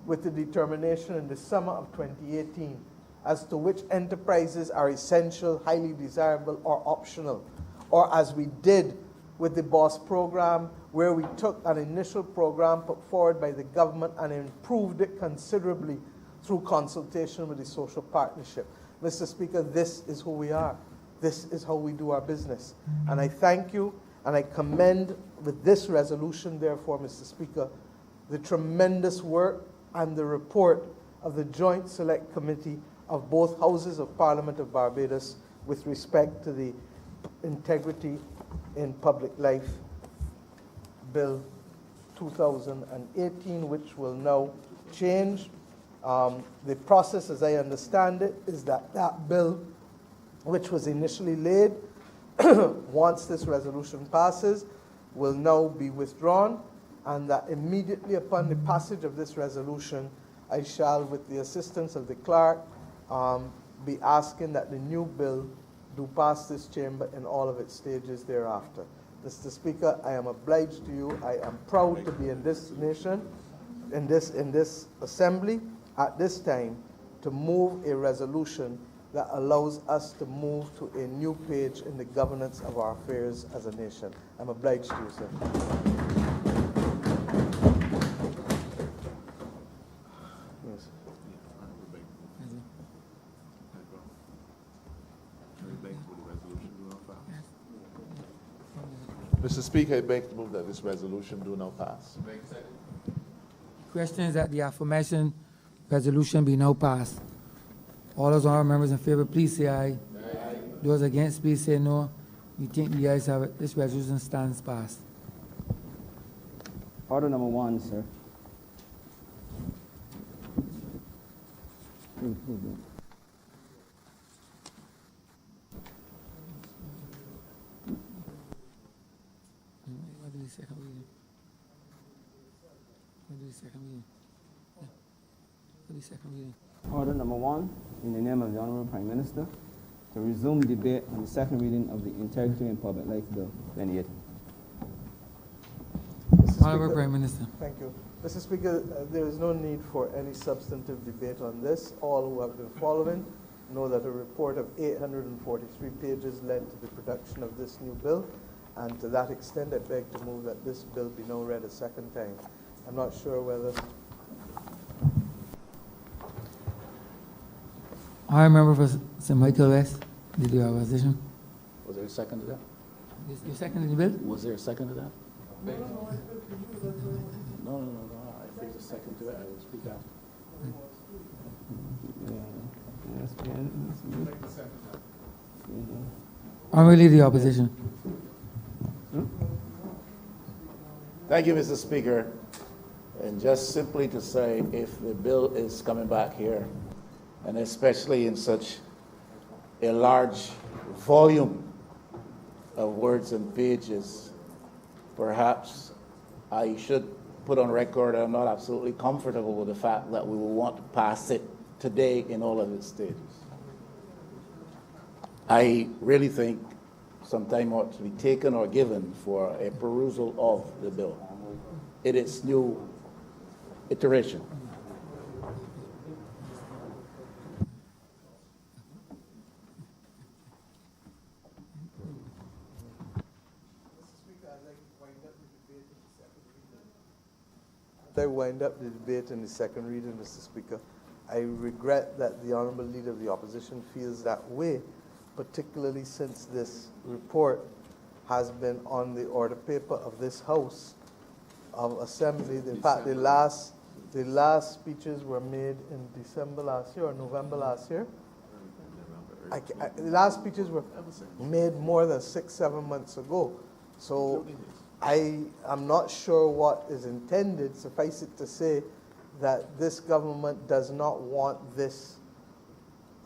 with the determination in the summer of 2018 as to which enterprises are essential, highly desirable, or optional. Or as we did with the BOSS program, where we took an initial program put forward by the government and improved it considerably through consultation with the social partnership. Mr. Speaker, this is who we are. This is how we do our business. And I thank you, and I commend with this resolution, therefore, Mr. Speaker, the tremendous work and the report of the Joint Select Committee of both Houses of Parliament of Barbados with respect to the Integrity in Public Life Bill 2018, which will now change. The process, as I understand it, is that that bill, which was initially laid, once this resolution passes, will now be withdrawn, and that immediately upon the passage of this resolution, I shall, with the assistance of the clerk, be asking that the new bill do pass this chamber in all of its stages thereafter. Mr. Speaker, I am obliged to you. I am proud to be in this nation, in this assembly, at this time, to move a resolution that allows us to move to a new page in the governance of our affairs as a nation. I'm obliged to you, sir. Yes. Mr. Speaker, I beg to move that this resolution do now pass. Question is that the aforementioned resolution be now passed. All those honorable members in favor, please say aye. Aye. Those against, please say no. We think the ayes have it. This resolution stands passed. Order number 1, sir. What did he say? What did he say? What did he say? Order number 1, in the name of the Honorable Prime Minister, to resume debate on the second reading of the Integrity in Public Life Bill 2018. Honorable Prime Minister. Thank you. Mr. Speaker, there is no need for any substantive debate on this. All who have been following know that a report of 843 pages led to the production of this new bill, and to that extent I beg to move that this bill be now read a second time. I'm not sure whether... I remember for St. Michael West, did you have opposition? Was there a second to that? You seconded the bill? Was there a second to that? No. If there's a second to it, I will speak out. I'm really the opposition. Thank you, Mr. Speaker. And just simply to say, if the bill is coming back here, and especially in such a large volume of words and pages, perhaps I should put on record I'm not absolutely comfortable with the fact that we will want to pass it today in all of its stages. I really think some time ought to be taken or given for a perusal of the bill in its new iteration. As I wind up the debate in the second reading, Mr. Speaker, I regret that the Honourable Leader of the Opposition feels that way, particularly since this report has been on the order paper of this House of Assembly. In fact, the last speeches were made in December last year or November last year. The last speeches were made more than 6-7 months ago. So I am not sure what is intended. Suffice it to say that this government does not want this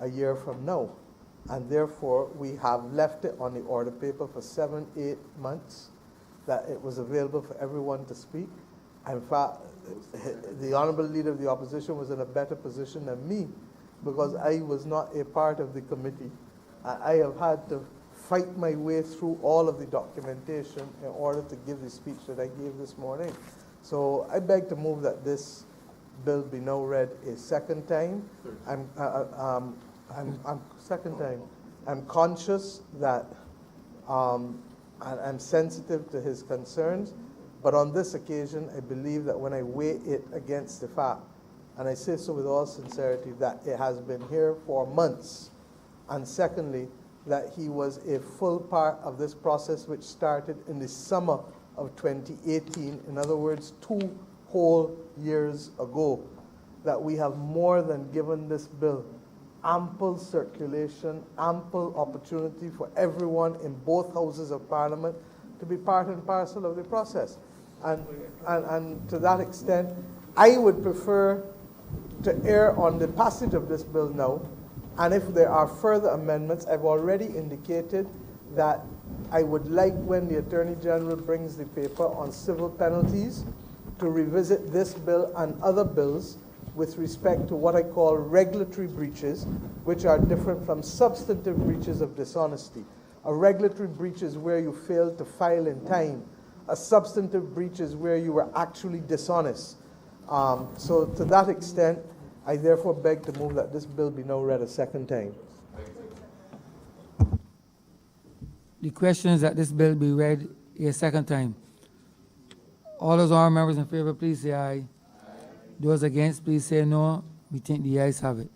a year from now. And therefore, we have left it on the order paper for 7-8 months, that it was available for everyone to speak. In fact, the Honourable Leader of the Opposition was in a better position than me, because I was not a part of the committee. I have had to fight my way through all of the documentation in order to give the speech that I gave this morning. So I beg to move that this bill be now read a second time. I'm conscious that I'm sensitive to his concerns, but on this occasion, I believe that when I weigh it against the fact, and I say so with all sincerity, that it has been here for months, and secondly, that he was a full part of this process which started in the summer of 2018, in other words, 2 whole years ago, that we have more than given this bill ample circulation, ample opportunity for everyone in both houses of Parliament to be part and parcel of the process. And to that extent, I would prefer to err on the passage of this bill now, and if there are further amendments, I've already indicated that I would like, when the Attorney General brings the paper on civil penalties, to revisit this bill and other bills with respect to what I call regulatory breaches, which are different from substantive breaches of dishonesty. A regulatory breach is where you failed to file in time. A substantive breach is where you were actually dishonest. So to that extent, I therefore beg to move that this bill be now read a second time. The question is that this bill be read a second time. All those honourable members in favor, please say aye. Those against, please say no. We think the ayes have it.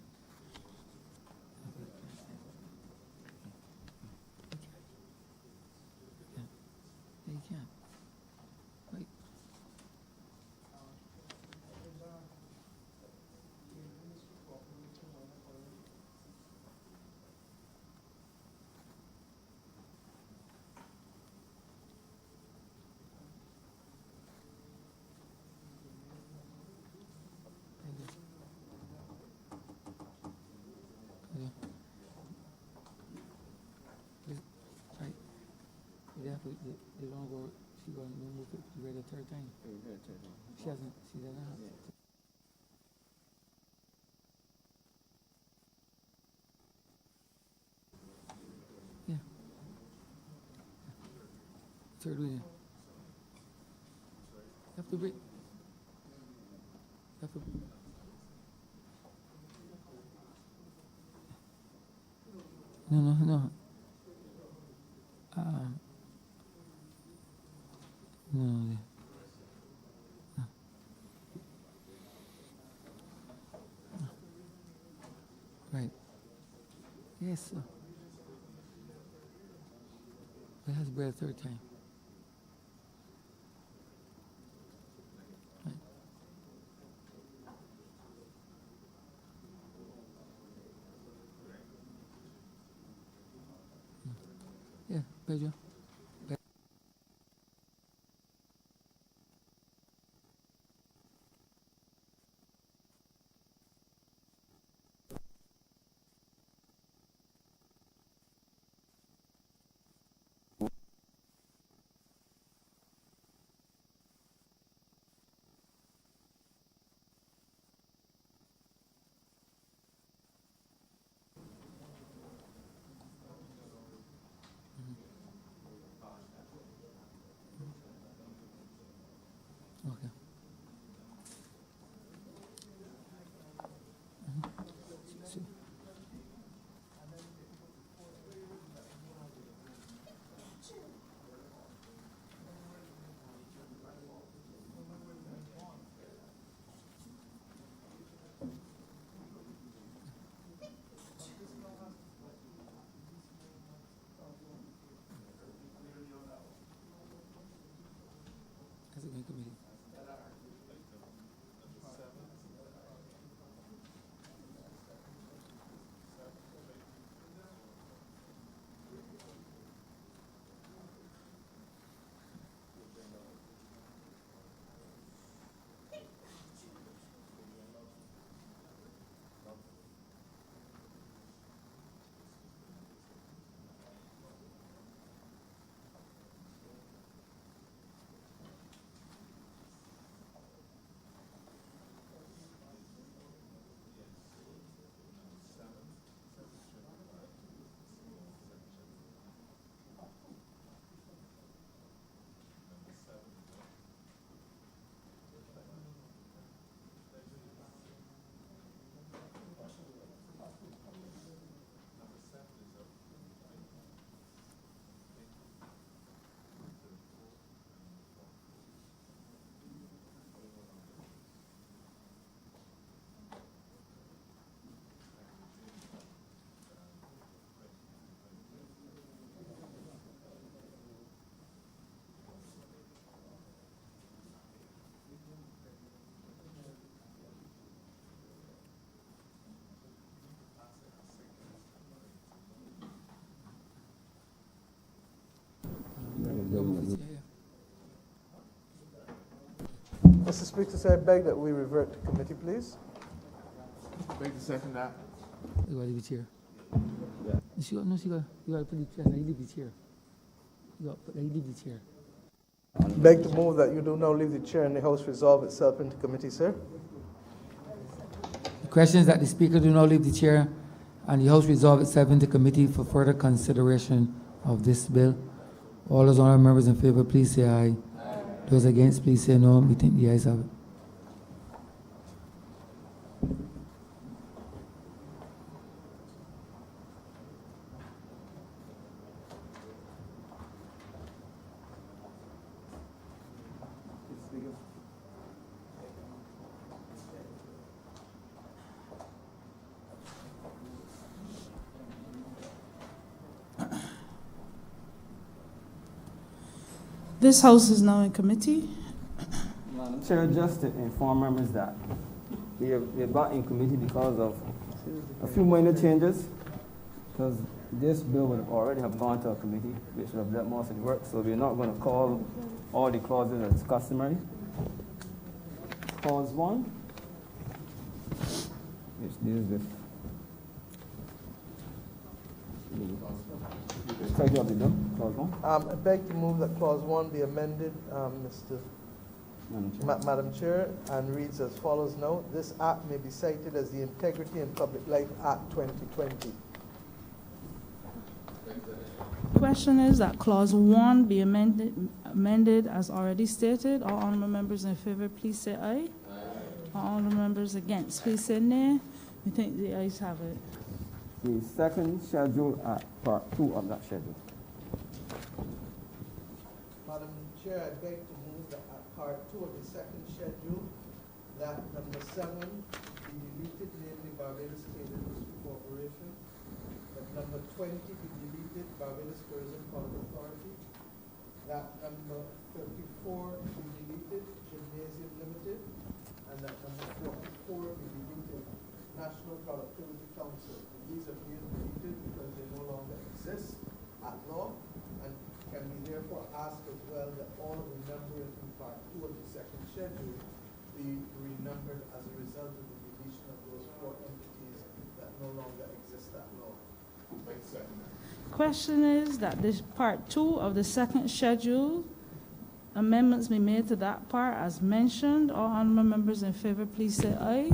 They don't go, she going to move it to read a third time. She doesn't have. Yeah. Third reading. You have to read. You have to. No. No. Right. Yes, sir. It has to be a third time. Right. Yeah, Pedro. Okay. That's a good committee. Mr. Speaker, sir, I beg that we revert to committee, please. Beg to second that. You gotta leave it here. You gotta put it here, now you leave it here. You leave it here. Beg to move that you do now leave the chair and the House resolve itself into committee, sir. The question is that the Speaker do not leave the chair and the House resolve itself into committee for further consideration of this bill. All those honourable members in favor, please say aye. Those against, please say no. We think the ayes have it. This House is now in committee. Madam Chair, just to inform members that we're back in committee because of a few minor changes, because this bill would already have gone to a committee, which would have done most of the work, so we're not going to call all the clauses as customary. Clause 1, which deals with take up the bill, clause 1. I beg to move that clause 1 be amended, Madam Chair, and reads as follows now. This act may be cited as the Integrity and Public Life Act 2020. Question is that clause 1 be amended as already stated. All honourable members in favour, please say aye. All honourable members against, please say nay. We think the ayes have it. The second schedule at part 2 of that schedule. Madam Chair, I beg to move that at part 2 of the second schedule, that number 7 be deleted, namely Barbados State Industry Corporation. That number 20 be deleted, Barbados Tourism Public Authority. That number 34 be deleted, Gymnasium Limited. And that number 44 be deleted, National Productivity Council. These are being deleted because they no longer exist at law, and can we therefore ask as well that all of the numbering in part 2 of the second schedule be renumbered as a result of the deletion of those 4 entities that no longer exist at law. Question is that this part 2 of the second schedule, amendments be made to that part as mentioned. All honourable members in favour, please say aye.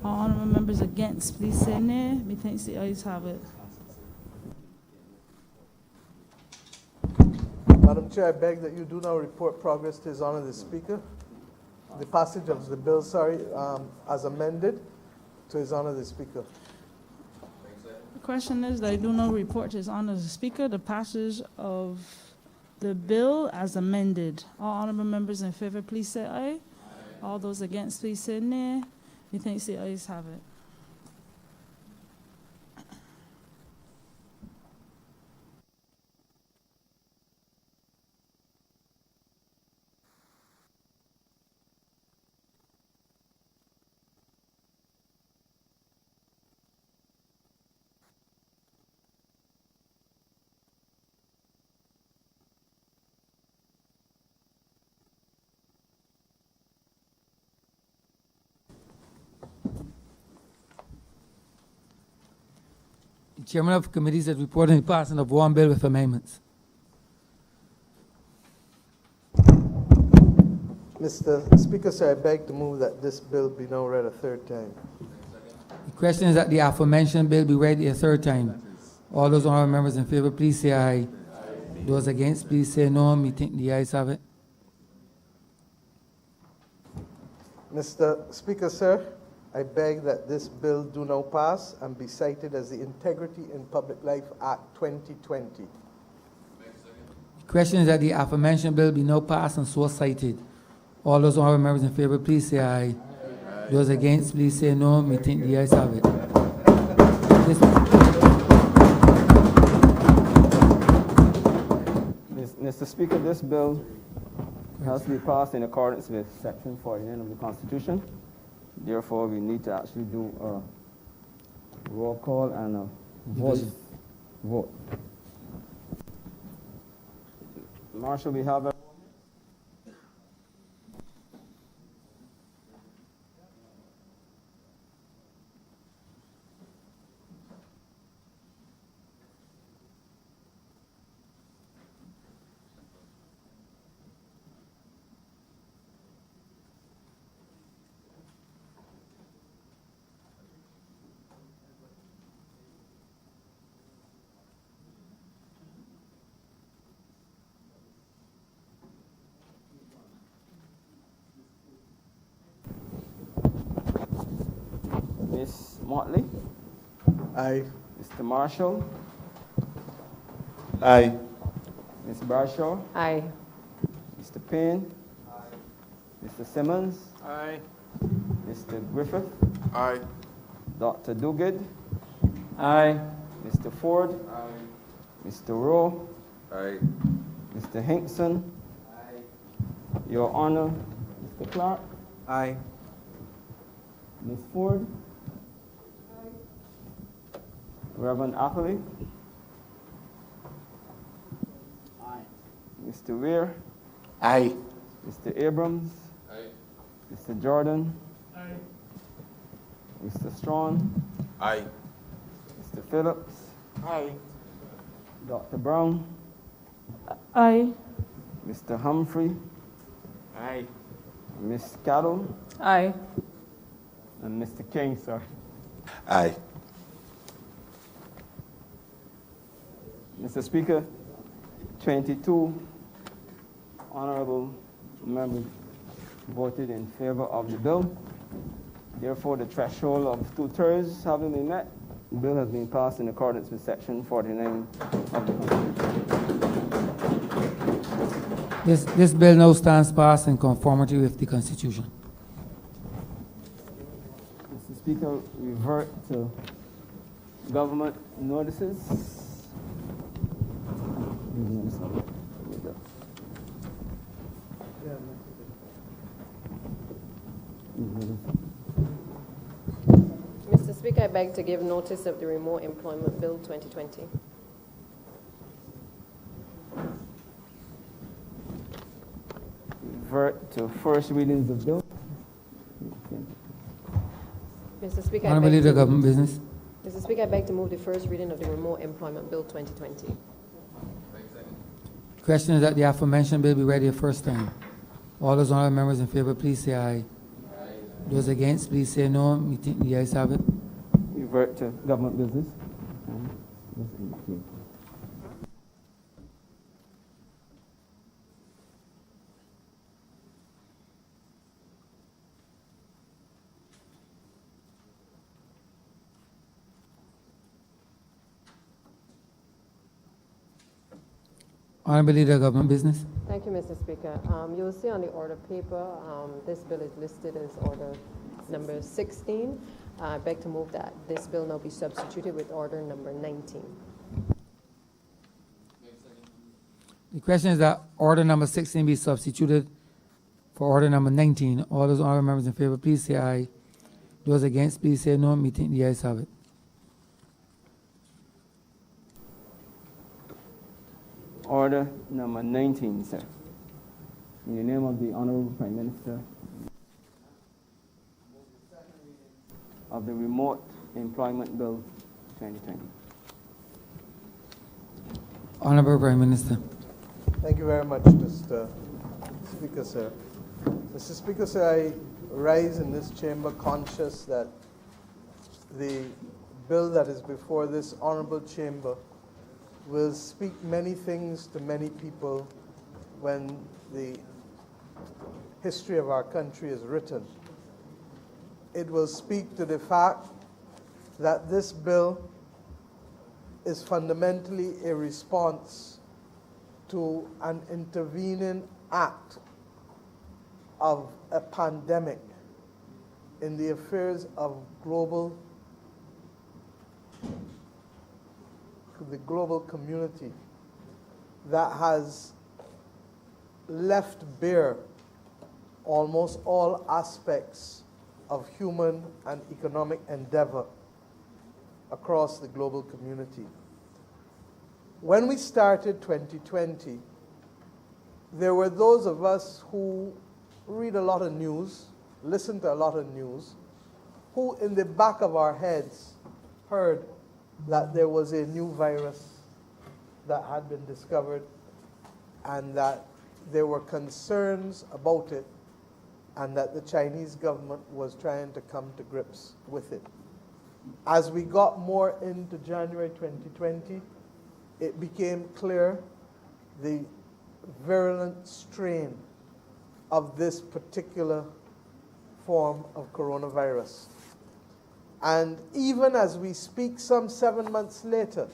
All honourable members against, please say nay. Methinks the ayes have it. Madam Chair, I beg that you do now report progress to His Honour the Speaker. the passage of the bill, as amended, to His Honor the Speaker. The question is that I do not report to His Honor the Speaker the passage of the bill as amended. All honorable members in favor, please say aye. All those against, please say nay. Methinks the ayes have it. Chairman of committees has reported the passing of one bill with amendments. Mr. Speaker, sir, I beg to move that this bill be now read a third time. The question is that the aforementioned bill be read a third time. All those honorable members in favor, please say aye. Those against, please say no. Me think the ayes have it. Mr. Speaker, sir, I beg that this bill do now pass and be cited as the Integrity in Public Life Act 2020. The question is that the aforementioned bill be now passed and so cited. All those honorable members in favor, please say aye. Those against, please say no. Me think the ayes have it. Mr. Speaker, this bill has to be passed in accordance with Section 49 of the Constitution. Therefore, we need to actually do a roll call and a voice vote. Marshal, we have a Ms. Motley, Aye. Mr. Marshall, Aye. Ms. Bradshaw, Aye. Mr. Payne, Mr. Simmons, Aye. Mr. Griffith, Aye. Dr. Duguid, Aye. Mr. Ford, Mr. Rowe, Aye. Mr. Hinkson, Your Honor, Mr. Clark, Aye. Ms. Ford, Reverend Ackley, Mr. Weir, Aye. Mr. Abrams, Mr. Jordan, Mr. Strong, Aye. Mr. Phillips, Aye. Dr. Brown, Aye. Mr. Humphrey, Aye. Ms. Cattle, Aye. and Mr. King, sir. Aye. Mr. Speaker, 22 honorable members voted in favor of the bill. Therefore, the threshold of 2/3 having been met, the bill has been passed in accordance with Section 49 of the Constitution. This bill now stands passed in conformity with the Constitution. Mr. Speaker, revert to government notices. Mr. Speaker, I beg to give notice of the Remote Employment Bill 2020. Revert to first readings of bill. Mr. Speaker, I Honorable beg Leader, to, Government Business. Mr. Speaker, I beg to move the first reading of the Remote Employment Bill 2020. Question is that the aforementioned bill be read a first time. All those honorable members in favor, please say aye. Those against, please say no. Me think the ayes have it. Revert to government business. Honorable Leader of Government Business. Thank you, Mr. Speaker. You will see on the order paper, this bill is listed as order number 16. I beg to move that this bill now be substituted with order number 19. The question is that order number 16 be substituted for order number 19. All those honorable members in favor, please say aye. Those against, please say no. Meeting the ayes have it. Order number 19, sir. In the name of the Honorable Prime Minister, of the Remote Employment Bill 2020. Honorable Prime Minister. Thank you very much, Mr. Speaker, sir. Mr. Speaker, sir, I rise in this chamber conscious that the bill that is before this honorable chamber will speak many things to many people when the history of our country is written. It will speak to the fact that this bill is fundamentally a response to an intervening act of a pandemic in the affairs of the global community that has left bare almost all aspects of human and economic endeavor across the global community. When we started 2020, there were those of us who read a lot of news, listen to a lot of news, who in the back of our heads heard that there was a new virus that had been discovered and that there were concerns about it and that the Chinese government was trying to come to grips with it. As we got more into January 2020, it became clear the virulent strain of this particular form of coronavirus. And even as we speak some 7 months later,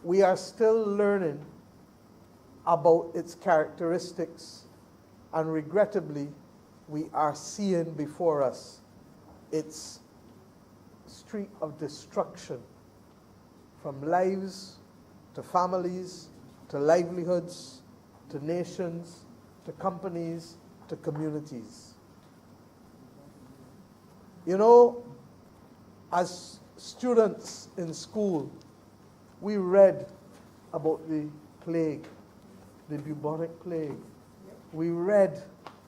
we are still learning about its characteristics, and regrettably, we are seeing before us its streak of destruction, from lives to families to livelihoods to nations to companies to communities. You know, as students in school, we read about the plague, the bubonic plague. We read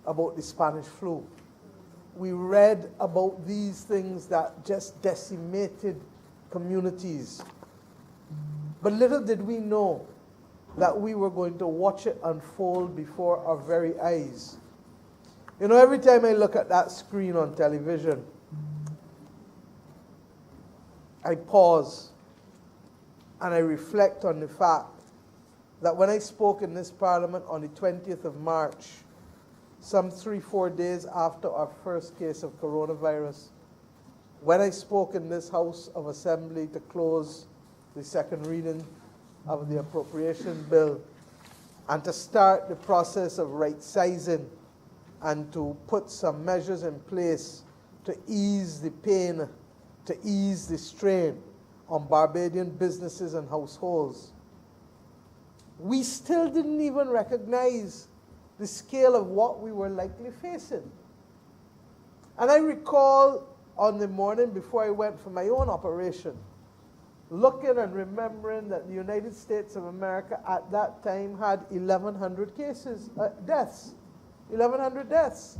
about the Spanish flu. We read about these things that just decimated communities. But little did we know that we were going to watch it unfold before our very eyes. You know, every time I look at that screen on television, I pause and I reflect on the fact that when I spoke in this Parliament on the 20th of March, some 3-4 days after our first case of coronavirus, when I spoke in this House of Assembly to close the second reading of the appropriation bill and to start the process of right-sizing and to put some measures in place to ease the pain, to ease the strain on Barbadian businesses and households, we still didn't even recognize the scale of what we were likely facing. And I recall on the morning before I went for my own operation, looking and remembering that the United States of America at that time had 1,100 deaths. 1,100 deaths.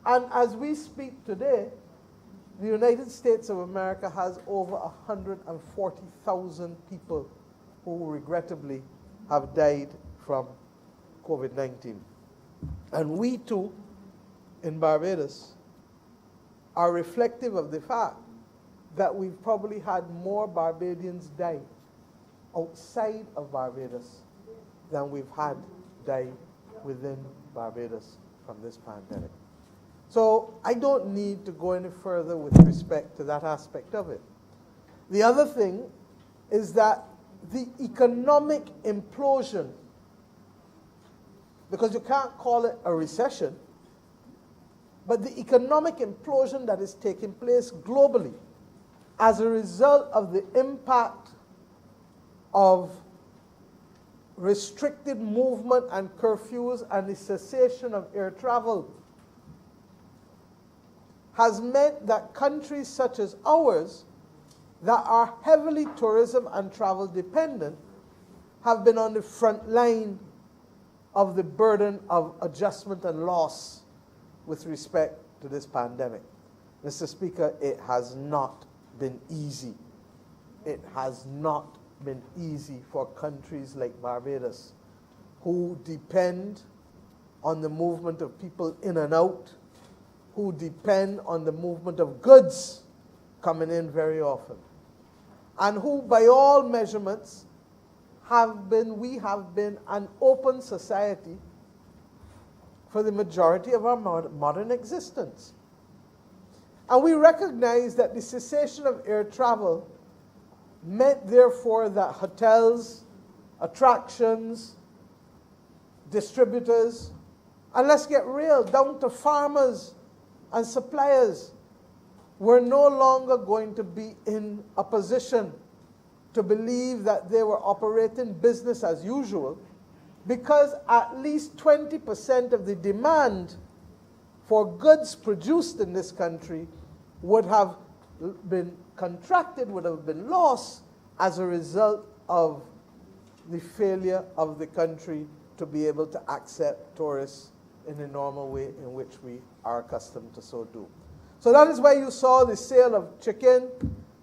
And as we speak today, the United States of America has over 140,000 people who regrettably have died from COVID-19. And we too, in Barbados, are reflective of the fact that we've probably had more Barbadians die outside of Barbados than we've had die within Barbados from this pandemic. So I don't need to go any further with respect to that aspect of it. The other thing is that the economic implosion because you can't call it a recession, but the economic implosion that is taking place globally as a result of the impact of restricted movement and curfews and the cessation of air travel has meant that countries such as ours that are heavily tourism and travel dependent have been on the front line of the burden of adjustment and loss with respect to this pandemic. Mr. Speaker, it has not been easy. It has not been easy for countries like Barbados, who depend on the movement of people in and out, who depend on the movement of goods coming in very often, and who, by all measurements, we have been an open society for the majority of our modern existence. And we recognize that the cessation of air travel meant, therefore, that hotels, attractions, distributors, and let's get real, down to farmers and suppliers, were no longer going to be in a position to believe that they were operating business as usual, because at least 20% of the demand for goods produced in this country would have been contracted, would have been lost as a result of the failure of the country to be able to accept tourists in the normal way in which we are accustomed to so do. So that is why you saw the sale of chicken,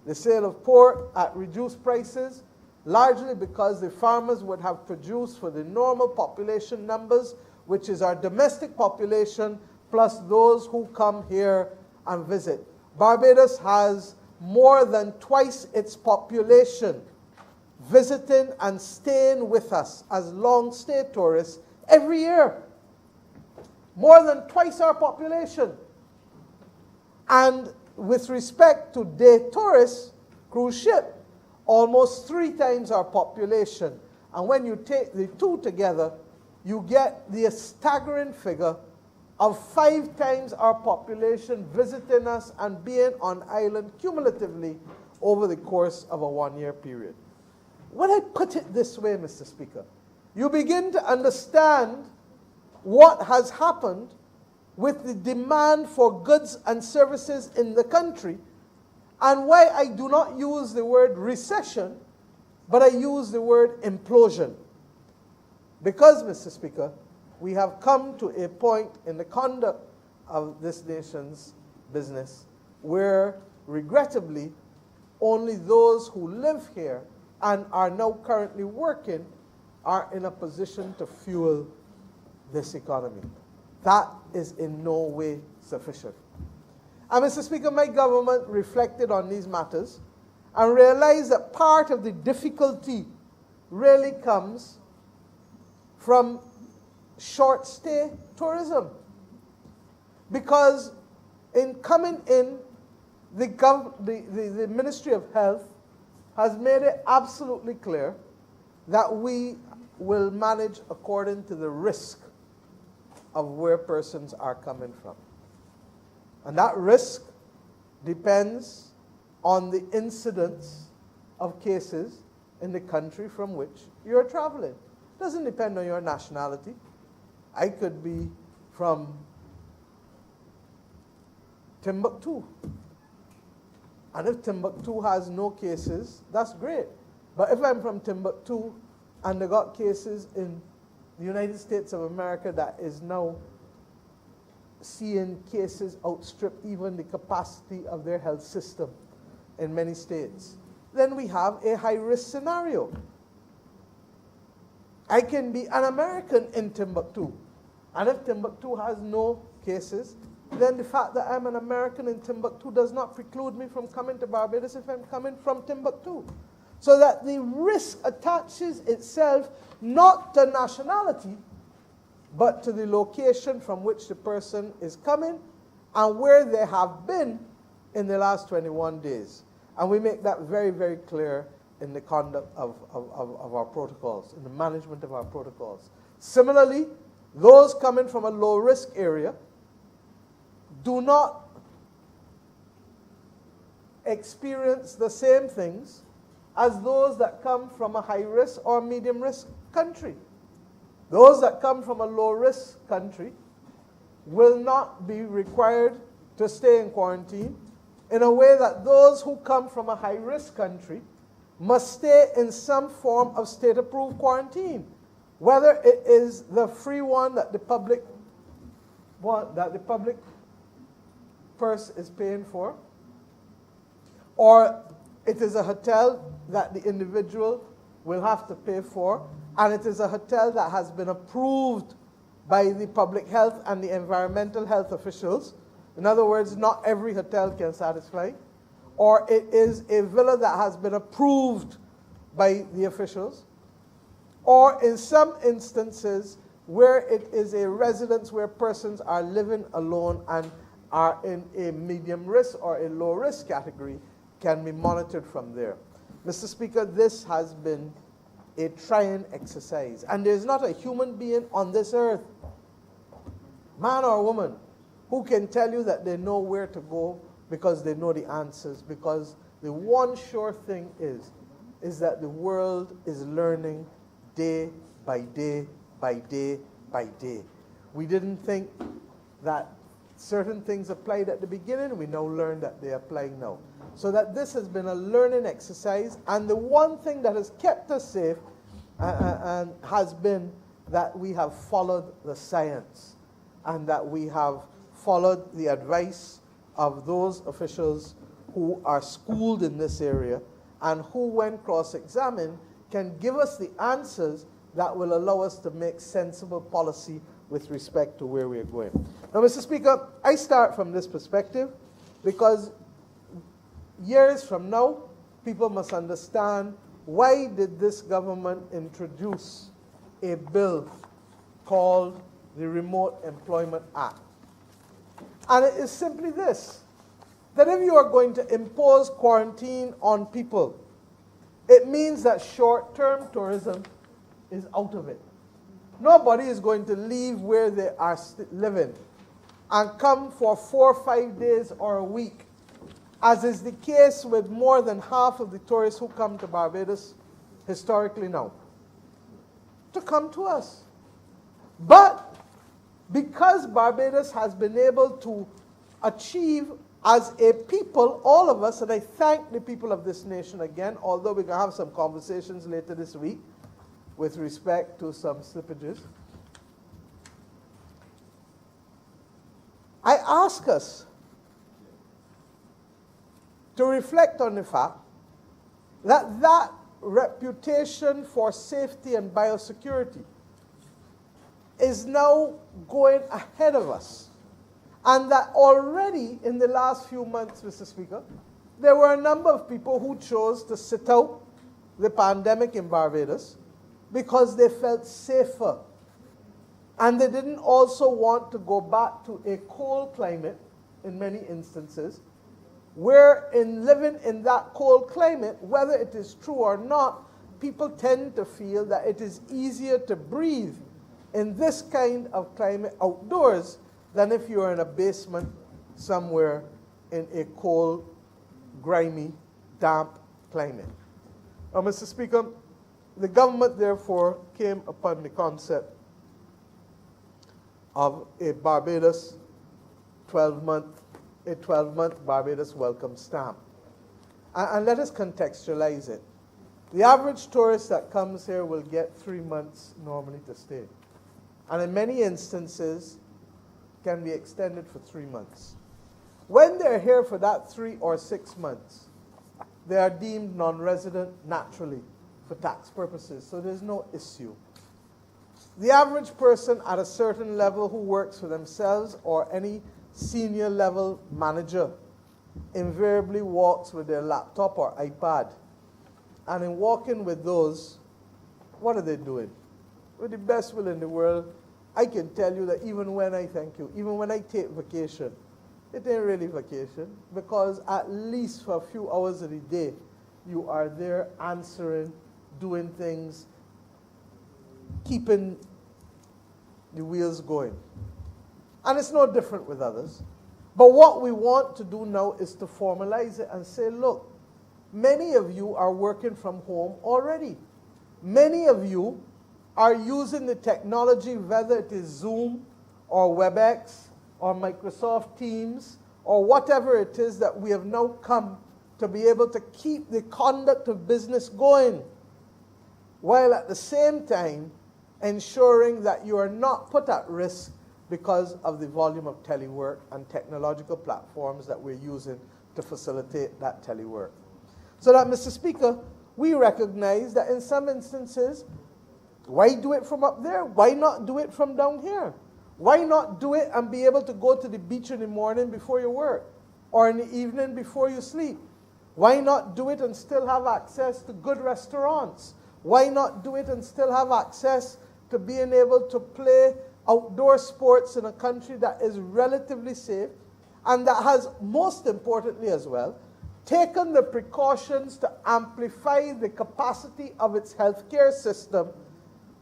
the sale of pork at reduced prices, largely because the farmers would have produced for the normal population numbers, which is our domestic population, plus those who come here and visit. Barbados has more than twice its population visiting and staying with us as long-stay tourists every year. More than twice our population. And with respect to day tourists, cruise ship, almost 3 times our population. And when you take the two together, you get the staggering figure of 5 times our population visiting us and being on island cumulatively over the course of a 1-year period. When I put it this way, Mr. Speaker, you begin to understand what has happened with the demand for goods and services in the country, and why I do not use the word recession, but I use the word implosion. Because, Mr. Speaker, we have come to a point in the conduct of this nation's business where, regrettably, only those who live here and are now currently working are in a position to fuel this economy. That is in no way sufficient. And, Mr. Speaker, my government reflected on these matters and realized that part of the difficulty really comes from short-stay tourism. Because in coming in, the Ministry of Health has made it absolutely clear that we will manage according to the risk of where persons are coming from. And that risk depends on the incidence of cases in the country from which you're traveling. It doesn't depend on your nationality. I could be from Timbuktu. And if Timbuktu has no cases, that's great. But if I'm from Timbuktu and they got cases in the United States of America that is now seeing cases outstrip even the capacity of their health system in many states, then we have a high-risk scenario. I can be an American in Timbuktu, and if Timbuktu has no cases, then the fact that I'm an American in Timbuktu does not preclude me from coming to Barbados if I'm coming from Timbuktu. So that the risk attaches itself not to nationality, but to the location from which the person is coming and where they have been in the last 21 days. And we make that very, very clear in the conduct of our protocols, in the management of our protocols. Similarly, those coming from a low-risk area do not experience the same things as those that come from a high-risk or medium-risk country. Those that come from a low-risk country will not be required to stay in quarantine, in a way that those who come from a high-risk country must stay in some form of state-approved quarantine, whether it is the free one that the public purse is paying for, or it is a hotel that the individual will have to pay for, and it is a hotel that has been approved by the public health and the environmental health officials. In other words, not every hotel can satisfy. Or it is a villa that has been approved by the officials. Or in some instances, where it is a residence where persons are living alone and are in a medium risk or a low risk category, can be monitored from there. Mr. Speaker, this has been a trying exercise. And there's not a human being on this earth, man or woman, who can tell you that they know where to go because they know the answers. Because the one sure thing is that the world is learning day by day by day by day. We didn't think that certain things applied at the beginning. We now learn that they apply now. So that this has been a learning exercise. And the one thing that has kept us safe and has been that we have followed the science and that we have followed the advice of those officials who are schooled in this area and who, when cross-examined, can give us the answers that will allow us to make sensible policy with respect to where we are going. Now, Mr. Speaker, I start from this perspective because years from now, people must understand why did this government introduce a bill called the Remote Employment Act. And it is simply this, that if you are going to impose quarantine on people, it means that short-term tourism is out of it. Nobody is going to leave where they are living and come for 4 or 5 days or a week, as is the case with more than half of the tourists who come to Barbados historically now, to come to us. But because Barbados has been able to achieve as a people, all of us, and I thank the people of this nation again, although we're going to have some conversations later this week with respect to some slippages. I ask us to reflect on the fact that that reputation for safety and biosecurity is now going ahead of us. And that already in the last few months, Mr. Speaker, there were a number of people who chose to sit out the pandemic in Barbados because they felt safer. And they didn't also want to go back to a cold climate in many instances, where in living in that cold climate, whether it is true or not, people tend to feel that it is easier to breathe in this kind of climate outdoors than if you're in a basement somewhere in a cold, grimy, damp climate. Now, Mr. Speaker, the government therefore came upon the concept of a Barbados 12-month Barbados welcome stamp. And let us contextualize it. The average tourist that comes here will get 3 months normally to stay. And in many instances, can be extended for 3 months. When they're here for that 3 or 6 months, they are deemed non-resident naturally for tax purposes, so there's no issue. The average person at a certain level who works for themselves or any senior level manager invariably walks with their laptop or iPad. And in walking with those, what are they doing? With the best will in the world, I can tell you that even when I take vacation, it ain't really vacation, because at least for a few hours of the day, you are there answering, doing things, keeping the wheels going. And it's no different with others. But what we want to do now is to formalize it and say, look, many of you are working from home already. Many of you are using the technology, whether it is Zoom or WebEx or Microsoft Teams or whatever it is that we have now come to be able to keep the conduct of business going, while at the same time ensuring that you are not put at risk because of the volume of telework and technological platforms that we're using to facilitate that telework. So that, Mr. Speaker, we recognize that in some instances, why do it from up there? Why not do it from down here? Why not do it and be able to go to the beach in the morning before you work or in the evening before you sleep? Why not do it and still have access to good restaurants? Why not do it and still have access to being able to play outdoor sports in a country that is relatively safe and that has, most importantly as well, taken the precautions to amplify the capacity of its healthcare system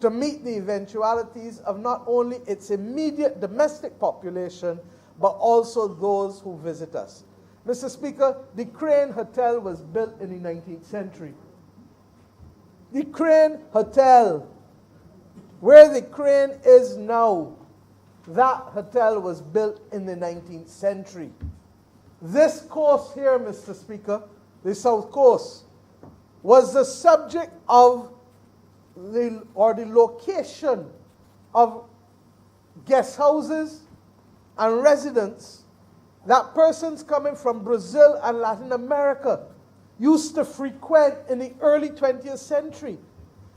to meet the eventualities of not only its immediate domestic population, but also those who visit us. Mr. Speaker, the Crane Hotel was built in the 19th century. The Crane Hotel, where the Crane is now, that hotel was built in the 19th century. This coast here, Mr. Speaker, the South Coast, was the subject of the location of guest houses and residents that persons coming from Brazil and Latin America used to frequent in the early 20th century.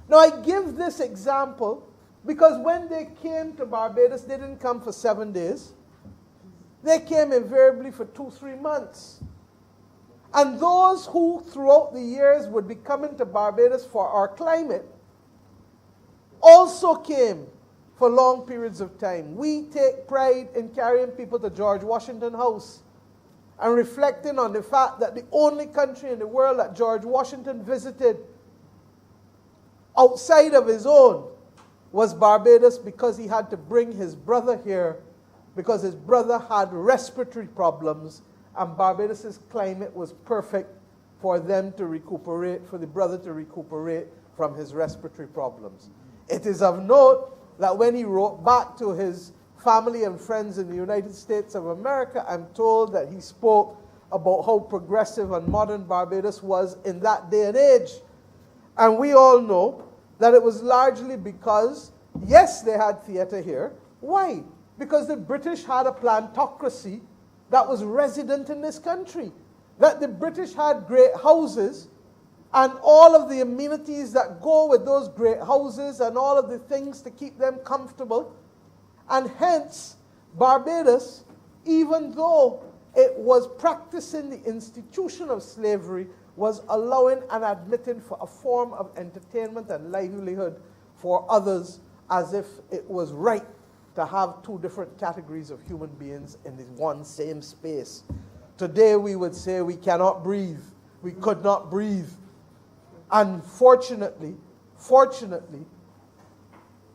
Now, I give this example because when they came to Barbados, they didn't come for 7 days. They came invariably for 2-3 months. And those who throughout the years would be coming to Barbados for our climate also came for long periods of time. We take pride in carrying people to George Washington House and reflecting on the fact that the only country in the world that George Washington visited outside of his own was Barbados, because he had to bring his brother here because his brother had respiratory problems, and Barbados's climate was perfect for them to recuperate, for the brother to recuperate from his respiratory problems. It is of note that when he wrote back to his family and friends in the United States of America, I'm told that he spoke about how progressive and modern Barbados was in that day and age. And we all know that it was largely because, yes, they had theater here. Why? Because the British had a plantocracy that was resident in this country. That the British had great houses and all of the amenities that go with those great houses and all of the things to keep them comfortable. And hence, Barbados, even though it was practicing the institution of slavery, was allowing and admitting for a form of entertainment and livelihood for others, as if it was right to have two different categories of human beings in the one same space. Today we would say we cannot breathe. We could not breathe. Unfortunately, fortunately,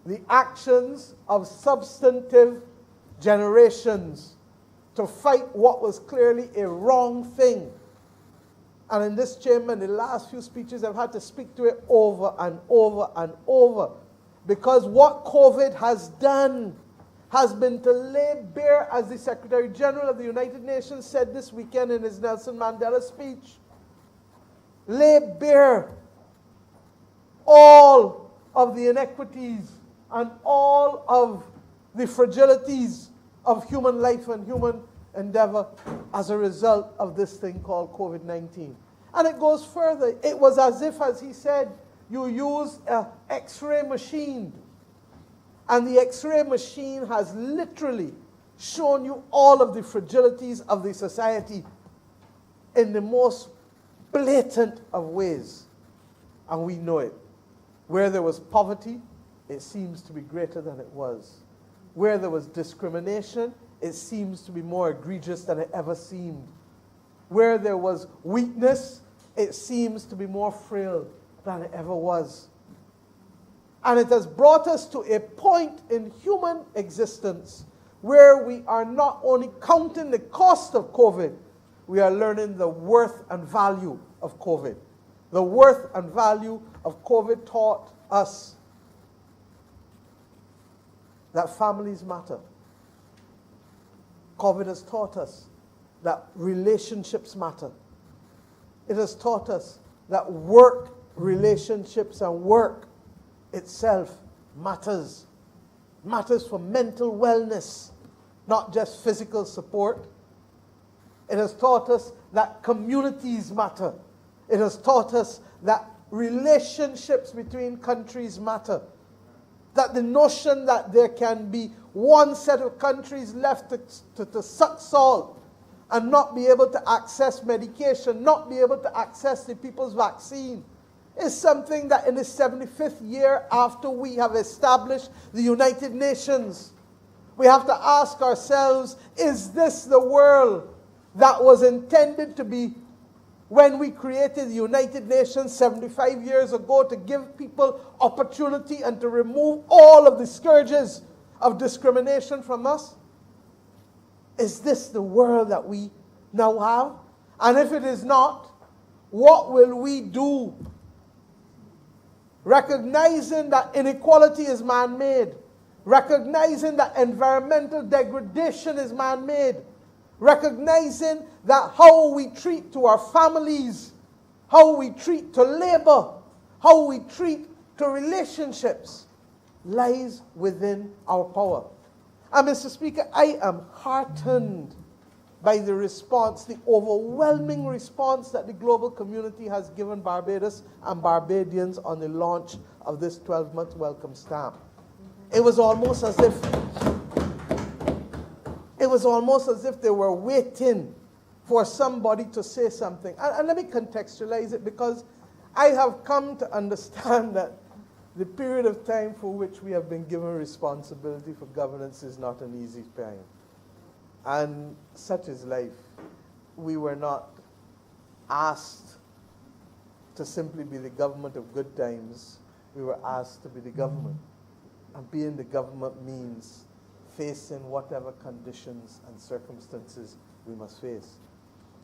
the actions of substantive generations to fight what was clearly a wrong thing. And in this chamber, in the last few speeches, I've had to speak to it over and over and over. Because what COVID has done has been to lay bare, as the Secretary General of the United Nations said this weekend in his Nelson Mandela speech, lay bare all of the inequities and all of the fragilities of human life and human endeavor as a result of this thing called COVID-19. And it goes further. It was as if, as he said, you use an X-ray machine, and the X-ray machine has literally shown you all of the fragilities of the society in the most blatant of ways. And we know it. Where there was poverty, it seems to be greater than it was. Where there was discrimination, it seems to be more egregious than it ever seemed. Where there was weakness, it seems to be more frail than it ever was. And it has brought us to a point in human existence where we are not only counting the cost of COVID, we are learning the worth and value of COVID. The worth and value of COVID taught us that families matter. COVID has taught us that relationships matter. It has taught us that work relationships and work itself matters. Matters for mental wellness, not just physical support. It has taught us that communities matter. It has taught us that relationships between countries matter. That the notion that there can be one set of countries left to suck salt and not be able to access medication, not be able to access the people's vaccine, is something that in the 75th year after we have established the United Nations, we have to ask ourselves, is this the world that was intended to be when we created the United Nations 75 years ago, to give people opportunity and to remove all of the scourges of discrimination from us? Is this the world that we now have? And if it is not, what will we do? Recognizing that inequality is man-made, recognizing that environmental degradation is man-made, recognizing that how we treat to our families, how we treat to labor, how we treat to relationships lies within our power. And Mr. Speaker, I am heartened by the response, the overwhelming response that the global community has given Barbados and Barbadians on the launch of this 12-month welcome stamp. It was almost as if they were waiting for somebody to say something. And let me contextualize it, because I have come to understand that the period of time for which we have been given responsibility for governance is not an easy time. And such is life. We were not asked to simply be the government of good times. We were asked to be the government. And being the government means facing whatever conditions and circumstances we must face.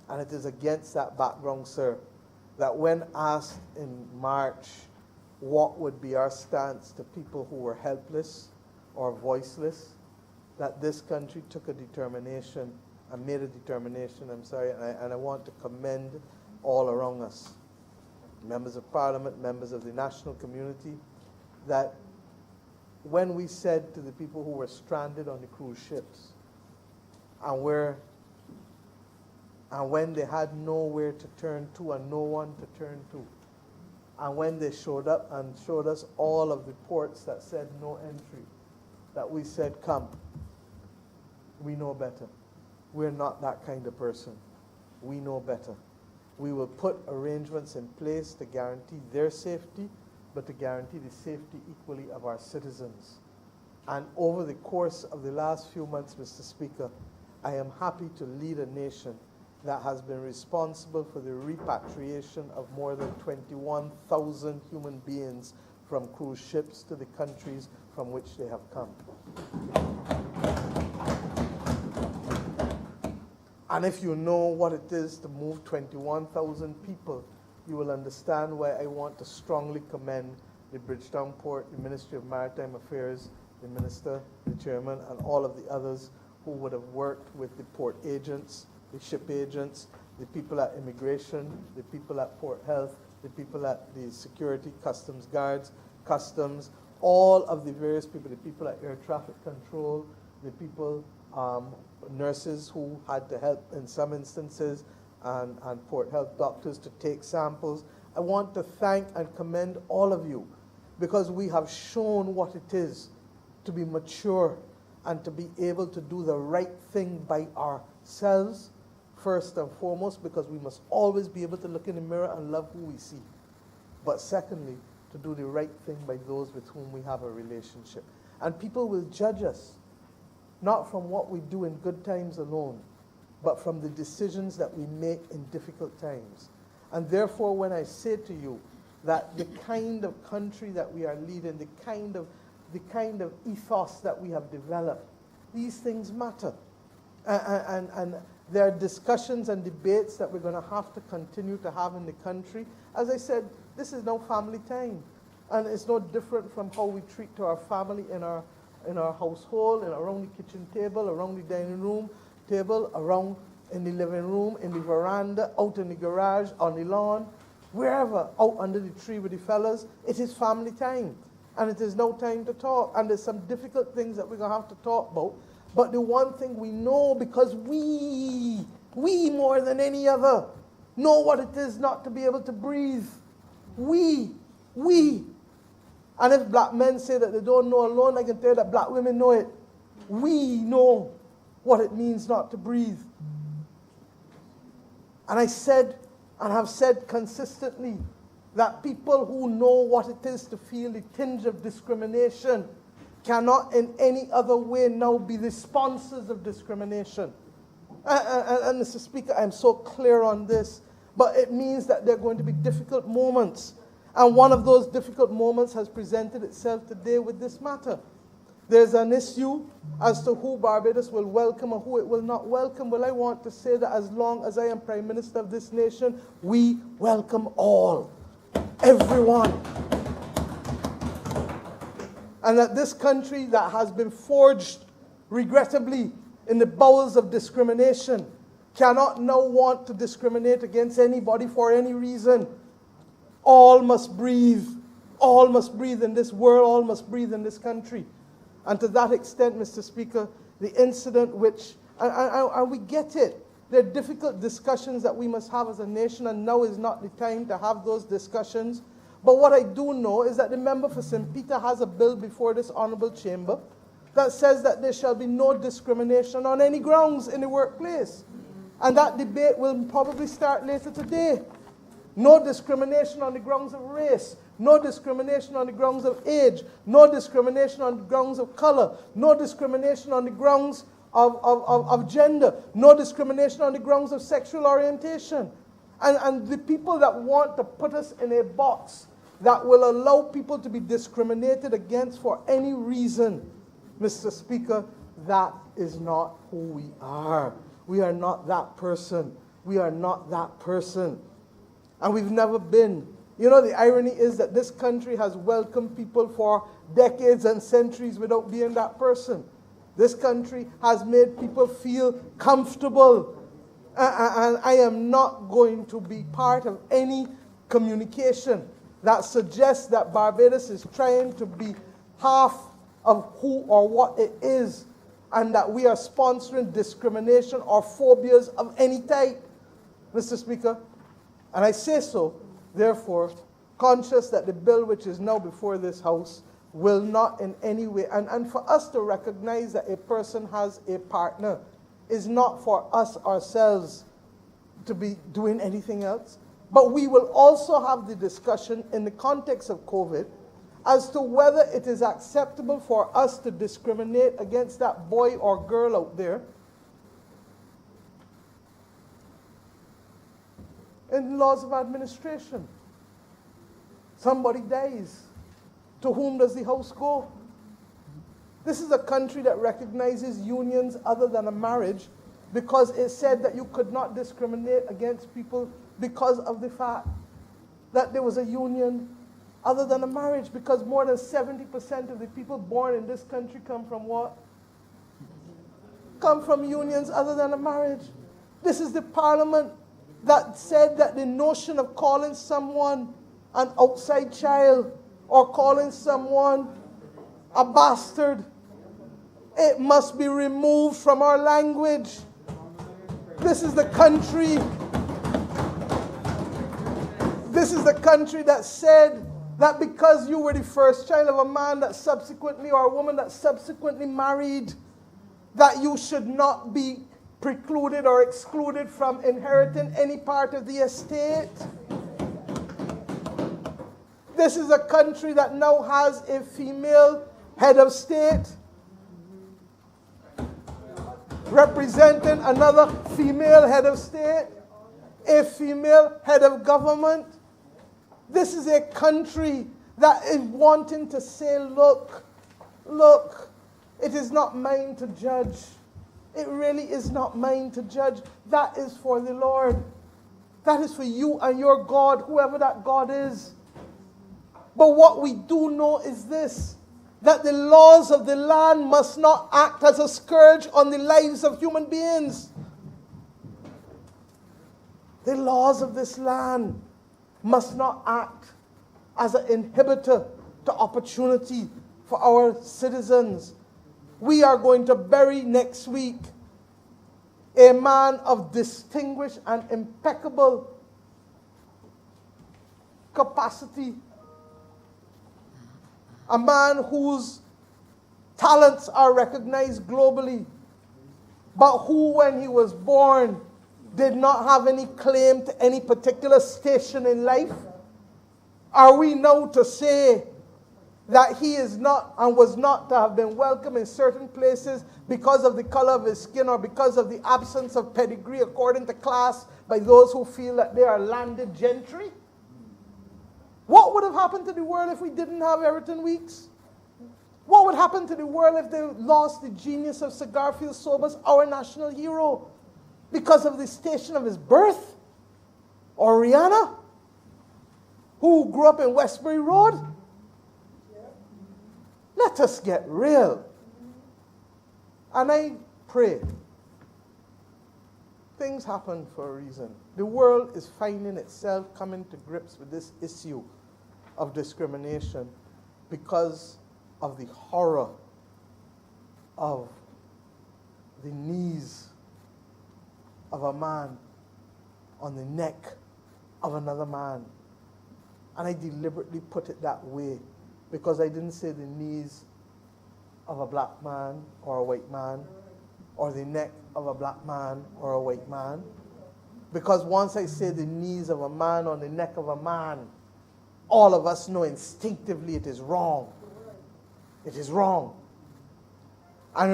And it is against that background, sir, that when asked in March what would be our stance to people who were helpless or voiceless, that this country took a determination and made a determination, and I want to commend all around us, members of Parliament, members of the national community, that when we said to the people who were stranded on the cruise ships and when they had nowhere to turn to and no one to turn to, and when they showed up and showed us all of the ports that said no entry, that we said, come, we know better. We're not that kind of person. We know better. We will put arrangements in place to guarantee their safety, but to guarantee the safety equally of our citizens. And over the course of the last few months, Mr. Speaker, I am happy to lead a nation that has been responsible for the repatriation of more than 21,000 human beings from cruise ships to the countries from which they have come. And if you know what it is to move 21,000 people, you will understand why I want to strongly commend the Bridgetown Port, the Ministry of Maritime Affairs, the Minister, the Chairman, and all of the others who would have worked with the port agents, the ship agents, the people at immigration, the people at Port Health, the people at the security, customs guards, customs, all of the various people, the people at air traffic control, the people, nurses who had to help in some instances, and Port Health doctors to take samples. I want to thank and commend all of you, because we have shown what it is to be mature and to be able to do the right thing by ourselves, first and foremost, because we must always be able to look in the mirror and love who we see. But secondly, to do the right thing by those with whom we have a relationship. And people will judge us, not from what we do in good times alone, but from the decisions that we make in difficult times. And therefore, when I say to you that the kind of country that we are leading, the kind of ethos that we have developed, these things matter. And there are discussions and debates that we're going to have to continue to have in the country. As I said, this is no family time. And it's no different from how we treat to our family in our household, around the kitchen table, around the dining room table, around in the living room, in the veranda, out in the garage, on the lawn, wherever, out under the tree with the fellas. It is family time. And it is no time to talk. And there's some difficult things that we're going to have to talk about. But the one thing we know, because we more than any other, know what it is not to be able to breathe. We. And if black men say that they don't know alone, I can tell you that black women know it. We know what it means not to breathe. And I said, and have said consistently, that people who know what it is to feel the tinge of discrimination cannot in any other way now be the sponsors of discrimination. And Mr. Speaker, I'm so clear on this, but it means that there are going to be difficult moments. And one of those difficult moments has presented itself today with this matter. There's an issue as to who Barbados will welcome and who it will not welcome. Well, I want to say that as long as I am Prime Minister of this nation, we welcome all, everyone. And that this country that has been forged, regrettably, in the bowels of discrimination, cannot now want to discriminate against anybody for any reason. All must breathe. All must breathe in this world. All must breathe in this country. And to that extent, Mr. Speaker, the incident which, and we get it, there are difficult discussions that we must have as a nation, and now is not the time to have those discussions. But what I do know is that the member for St. Peter has a bill before this honorable chamber that says that there shall be no discrimination on any grounds in the workplace. And that debate will probably start later today. No discrimination on the grounds of race. No discrimination on the grounds of age. No discrimination on the grounds of color. No discrimination on the grounds of gender. No discrimination on the grounds of sexual orientation. And the people that want to put us in a box that will allow people to be discriminated against for any reason, Mr. Speaker, that is not who we are. We are not that person. We are not that person. And we've never been. You know, the irony is that this country has welcomed people for decades and centuries without being that person. This country has made people feel comfortable. And I am not going to be part of any communication that suggests that Barbados is trying to be half of who or what it is, and that we are sponsoring discrimination or phobias of any type, Mr. Speaker. And I say so, therefore, conscious that the bill which is now before this House will not in any way, and for us to recognize that a person has a partner is not for us ourselves to be doing anything else. But we will also have the discussion in the context of COVID as to whether it is acceptable for us to discriminate against that boy or girl out there in laws of administration. Somebody dies. To whom does the house go? This is a country that recognizes unions other than a marriage because it said that you could not discriminate against people because of the fact that there was a union other than a marriage, because more than 70% of the people born in this country come from what? Come from unions other than a marriage. This is the parliament that said that the notion of calling someone an outside child or calling someone a bastard, it must be removed from our language. This is the country that said that because you were the first child of a man that subsequently, or a woman that subsequently married, that you should not be precluded or excluded from inheriting any part of the estate. This is a country that now has a female head of state representing another female head of state, a female head of government. This is a country that is wanting to say, look, it is not mine to judge. It really is not mine to judge. That is for the Lord. That is for you and your God, whoever that God is. But what we do know is this, that the laws of the land must not act as a scourge on the lives of human beings. The laws of this land must not act as an inhibitor to opportunity for our citizens. We are going to bury next week a man of distinguished and impeccable capacity, a man whose talents are recognized globally, but who, when he was born, did not have any claim to any particular station in life. Are we now to say that he is not and was not to have been welcome in certain places because of the color of his skin or because of the absence of pedigree according to class by those who feel that they are landed gentry? What would have happened to the world if we didn't have Everton Weeks? What would happen to the world if they lost the genius of Sir Garfield Sobers, our national hero, because of the station of his birth? Or Rihanna, who grew up in Westbury Road? Let us get real. And I pray things happen for a reason. The world is finding itself coming to grips with this issue of discrimination because of the horror of the knees of a man on the neck of another man. And I deliberately put it that way because I didn't say the knees of a black man or a white man or the neck of a black man or a white man. Because once I say the knees of a man on the neck of a man, all of us know instinctively it is wrong. It is wrong. And